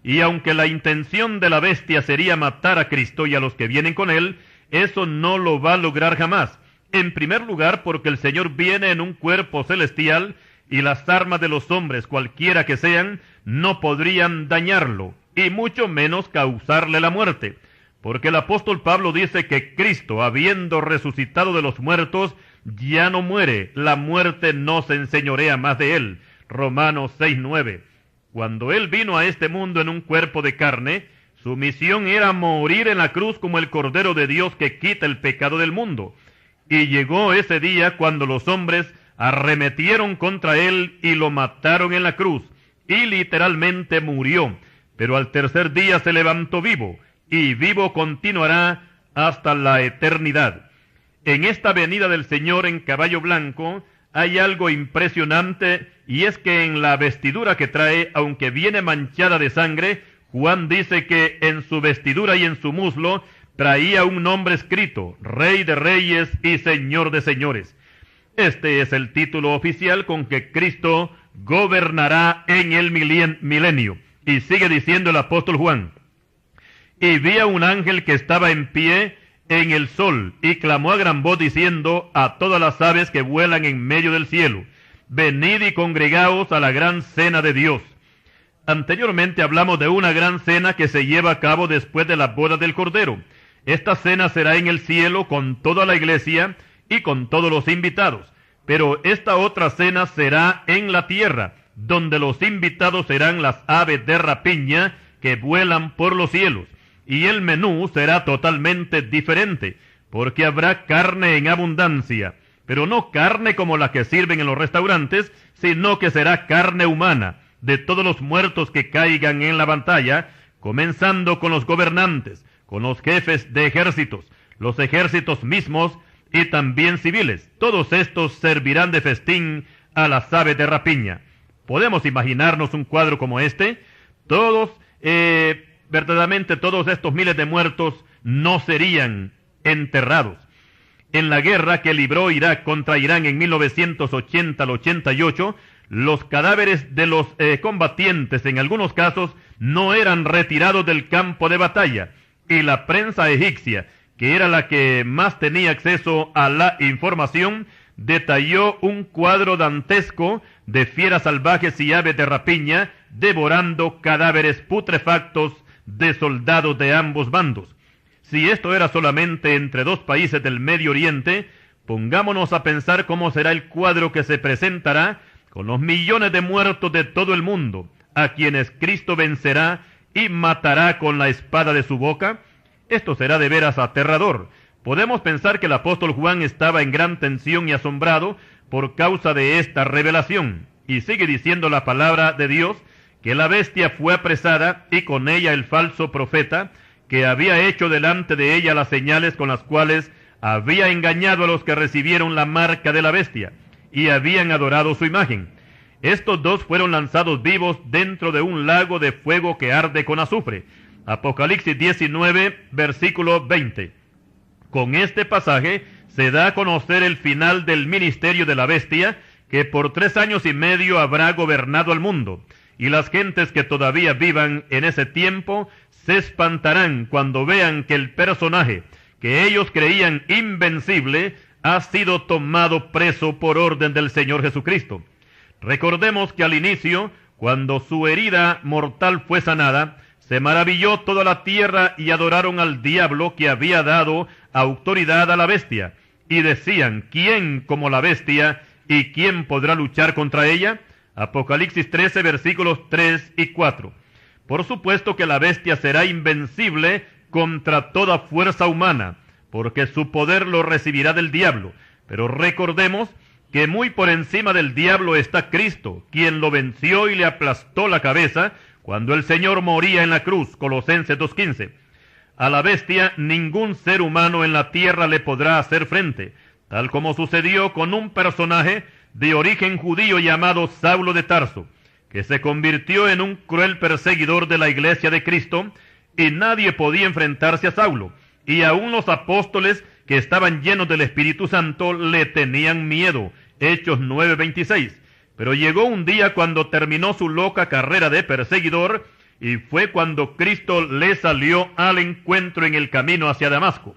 Y aunque la intención de la bestia sería matar a Cristo y a los que vienen con él, eso no lo va a lograr jamás. En primer lugar, porque el Señor viene en un cuerpo celestial y las armas de los hombres, cualquiera que sean, no podrían dañarlo, y mucho menos causarle la muerte. Porque el apóstol Pablo dice que Cristo, habiendo resucitado de los muertos, ya no muere, la muerte no se enseñorea más de él. Romanos 6:9. Cuando él vino a este mundo en un cuerpo de carne, su misión era morir en la cruz como el Cordero de Dios que quita el pecado del mundo. Y llegó ese día cuando los hombres arremetieron contra él y lo mataron en la cruz, y literalmente murió, pero al tercer día se levantó vivo, y vivo continuará hasta la eternidad. En esta venida del Señor en caballo blanco hay algo impresionante, y es que en la vestidura que trae, aunque viene manchada de sangre, Juan dice que en su vestidura y en su muslo traía un nombre escrito: Rey de Reyes y Señor de Señores. Este es el título oficial con que Cristo gobernará en el milenio. Y sigue diciendo el apóstol Juan: y vi a un ángel que estaba en pie en el sol, y clamó a gran voz diciendo a todas las aves que vuelan en medio del cielo: venid y congregaos a la gran cena de Dios. Anteriormente hablamos de una gran cena que se lleva a cabo después de la boda del Cordero. Esta cena será en el cielo con toda la iglesia y con todos los invitados. Pero esta otra cena será en la tierra, donde los invitados serán las aves de rapiña que vuelan por los cielos. Y el menú será totalmente diferente, porque habrá carne en abundancia, pero no carne como la que sirven en los restaurantes, sino que será carne humana, de todos los muertos que caigan en la batalla, comenzando con los gobernantes, con los jefes de ejércitos, los ejércitos mismos y también civiles. Todos estos servirán de festín a las aves de rapiña. ¿Podemos imaginarnos un cuadro como este? Verdaderamente todos estos miles de muertos no serían enterrados. En la guerra que libró Irak contra Irán en 1980 al 88, los cadáveres de los combatientes en algunos casos no eran retirados del campo de batalla, y la prensa egipcia, que era la que más tenía acceso a la información, detalló un cuadro dantesco de fieras salvajes y aves de rapiña devorando cadáveres putrefactos de soldados de ambos bandos. Si esto era solamente entre dos países del Medio Oriente, pongámonos a pensar cómo será el cuadro que se presentará con los millones de muertos de todo el mundo, a quienes Cristo vencerá y matará con la espada de su boca. Esto será de veras aterrador. Podemos pensar que el apóstol Juan estaba en gran tensión y asombrado por causa de esta revelación. Y sigue diciendo la palabra de Dios que la bestia fue apresada y con ella el falso profeta, que había hecho delante de ella las señales con las cuales había engañado a los que recibieron la marca de la bestia y habían adorado su imagen. Estos dos fueron lanzados vivos dentro de un lago de fuego que arde con azufre. Apocalipsis 19, versículo 20. Con este pasaje se da a conocer el final del ministerio de la bestia, que por 3 años y medio habrá gobernado al mundo, y las gentes que todavía vivan en ese tiempo se espantarán cuando vean que el personaje que ellos creían invencible ha sido tomado preso por orden del Señor Jesucristo. Recordemos que al inicio, cuando su herida mortal fue sanada, se maravilló toda la tierra y adoraron al diablo, que había dado autoridad a la bestia, y decían: ¿quién como la bestia, y quién podrá luchar contra ella? Apocalipsis 13, versículos 3 y 4. Por supuesto que la bestia será invencible contra toda fuerza humana, porque su poder lo recibirá del diablo. Pero recordemos que muy por encima del diablo está Cristo, quien lo venció y le aplastó la cabeza cuando el Señor moría en la cruz. Colosenses 2:15. A la bestia ningún ser humano en la tierra le podrá hacer frente, tal como sucedió con un personaje de origen judío llamado Saulo de Tarso, que se convirtió en un cruel perseguidor de la iglesia de Cristo, y nadie podía enfrentarse a Saulo, y aún los apóstoles, que estaban llenos del Espíritu Santo, le tenían miedo. Hechos 9:26. Pero llegó un día cuando terminó su loca carrera de perseguidor, y fue cuando Cristo le salió al encuentro en el camino hacia Damasco.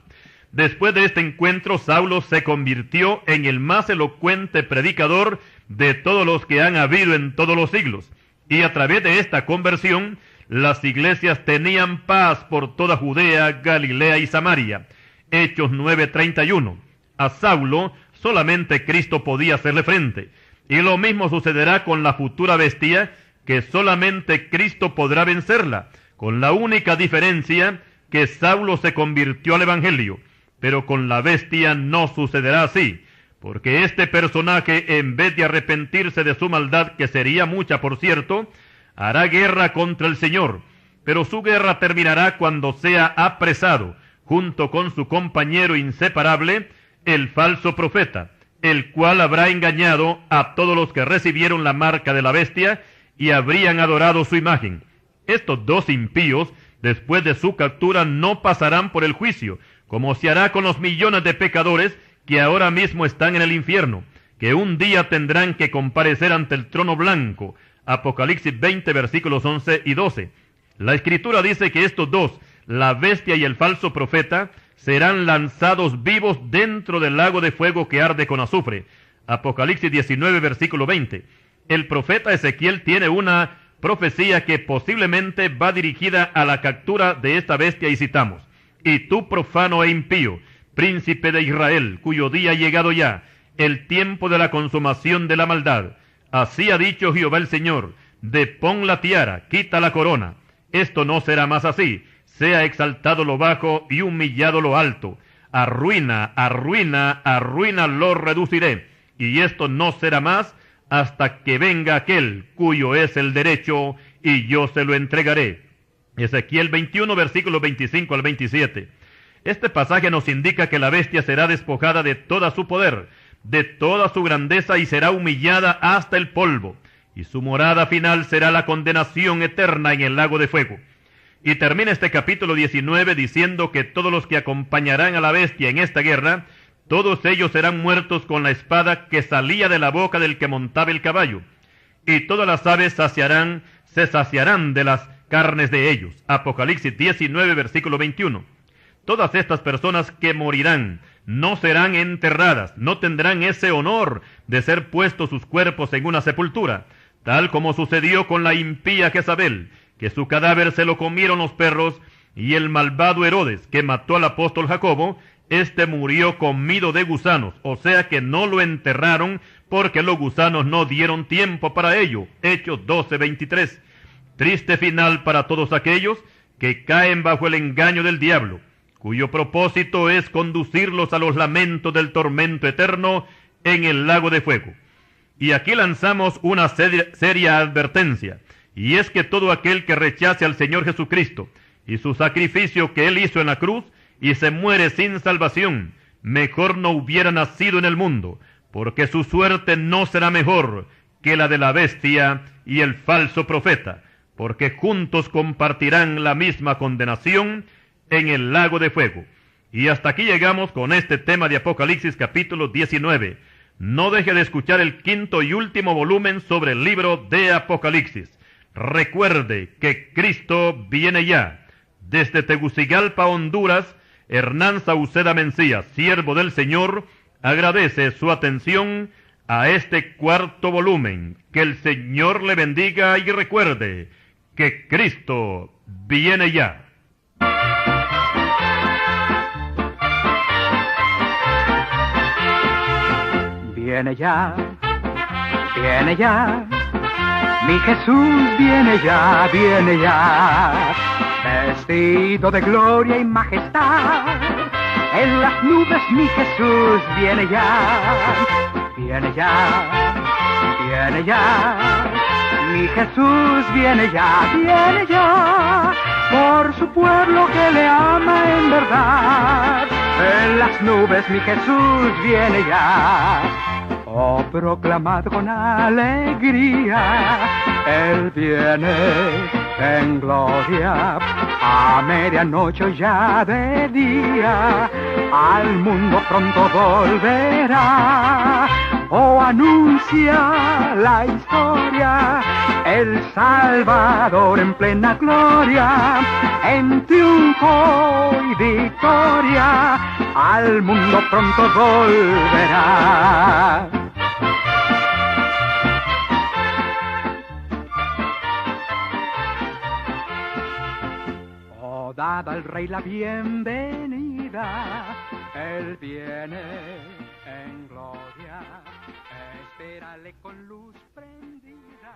Después de este encuentro, Saulo se convirtió en el más elocuente predicador de todos los que han habido en todos los siglos. Y a través de esta conversión, las iglesias tenían paz por toda Judea, Galilea y Samaria. Hechos 9:31. A Saulo solamente Cristo podía hacerle frente. Y lo mismo sucederá con la futura bestia, que solamente Cristo podrá vencerla, con la única diferencia que Saulo se convirtió al Evangelio. Pero con la bestia no sucederá así, porque este personaje, en vez de arrepentirse de su maldad, que sería mucha por cierto, hará guerra contra el Señor. Pero su guerra terminará cuando sea apresado, junto con su compañero inseparable, el falso profeta, el cual habrá engañado a todos los que recibieron la marca de la bestia y habrían adorado su imagen. Estos dos impíos, después de su captura, no pasarán por el juicio, como se hará con los millones de pecadores que ahora mismo están en el infierno, que un día tendrán que comparecer ante el trono blanco. Apocalipsis 20, versículos 11 y 12. La Escritura dice que estos dos, la bestia y el falso profeta, serán lanzados vivos dentro del lago de fuego que arde con azufre. Apocalipsis 19, versículo 20. El profeta Ezequiel tiene una profecía que posiblemente va dirigida a la captura de esta bestia, y citamos: y tú, profano e impío, príncipe de Israel, cuyo día ha llegado ya, el tiempo de la consumación de la maldad. Así ha dicho Jehová el Señor: depón la tiara, quita la corona. Esto no será más así. Sea exaltado lo bajo y humillado lo alto. Arruina, arruina, arruina lo reduciré. Y esto no será más hasta que venga aquel cuyo es el derecho, y yo se lo entregaré. Ezequiel 21, versículos 25 al 27. Este pasaje nos indica que la bestia será despojada de todo su poder, de toda su grandeza, y será humillada hasta el polvo. Y su morada final será la condenación eterna en el lago de fuego. Y termina este capítulo 19 diciendo que todos los que acompañarán a la bestia en esta guerra, todos ellos serán muertos con la espada que salía de la boca del que montaba el caballo. Y todas las aves se saciarán de las carnes de ellos. Apocalipsis 19, versículo 21. Todas estas personas que morirán no serán enterradas, no tendrán ese honor de ser puestos sus cuerpos en una sepultura, tal como sucedió con la impía Jezabel, que su cadáver se lo comieron los perros, y el malvado Herodes, que mató al apóstol Jacobo, este murió comido de gusanos, o sea que no lo enterraron porque los gusanos no dieron tiempo para ello. Hechos 12:23. Triste final para todos aquellos que caen bajo el engaño del diablo, cuyo propósito es conducirlos a los lamentos del tormento eterno en el lago de fuego. Y aquí lanzamos una seria advertencia, y es que todo aquel que rechace al Señor Jesucristo y su sacrificio que Él hizo en la cruz, y se muere sin salvación, mejor no hubiera nacido en el mundo, porque su suerte no será mejor que la de la bestia y el falso profeta, porque juntos compartirán la misma condenación en el lago de fuego. Y hasta aquí llegamos con este tema de Apocalipsis capítulo 19. No deje de escuchar el quinto y último volumen sobre el libro de Apocalipsis. Recuerde que Cristo viene ya. Desde Tegucigalpa, Honduras, Hernán Sauceda Mencía, siervo del Señor, agradece su atención a este cuarto volumen. Que el Señor le bendiga y recuerde que Cristo viene ya. Viene ya, mi Jesús viene ya, vestido de gloria y majestad, en las nubes mi Jesús viene ya, mi Jesús viene ya, por su pueblo que le ama en verdad, en las nubes mi Jesús viene ya. Oh, proclamad con alegría, Él viene en gloria, a medianoche o ya de día, al mundo pronto volverá. Oh, anuncia la historia, el Salvador en plena gloria, en triunfo y victoria, al mundo pronto volverá. Oh, dad al Rey la bienvenida, Él viene en gloria, espérale con luz prendida.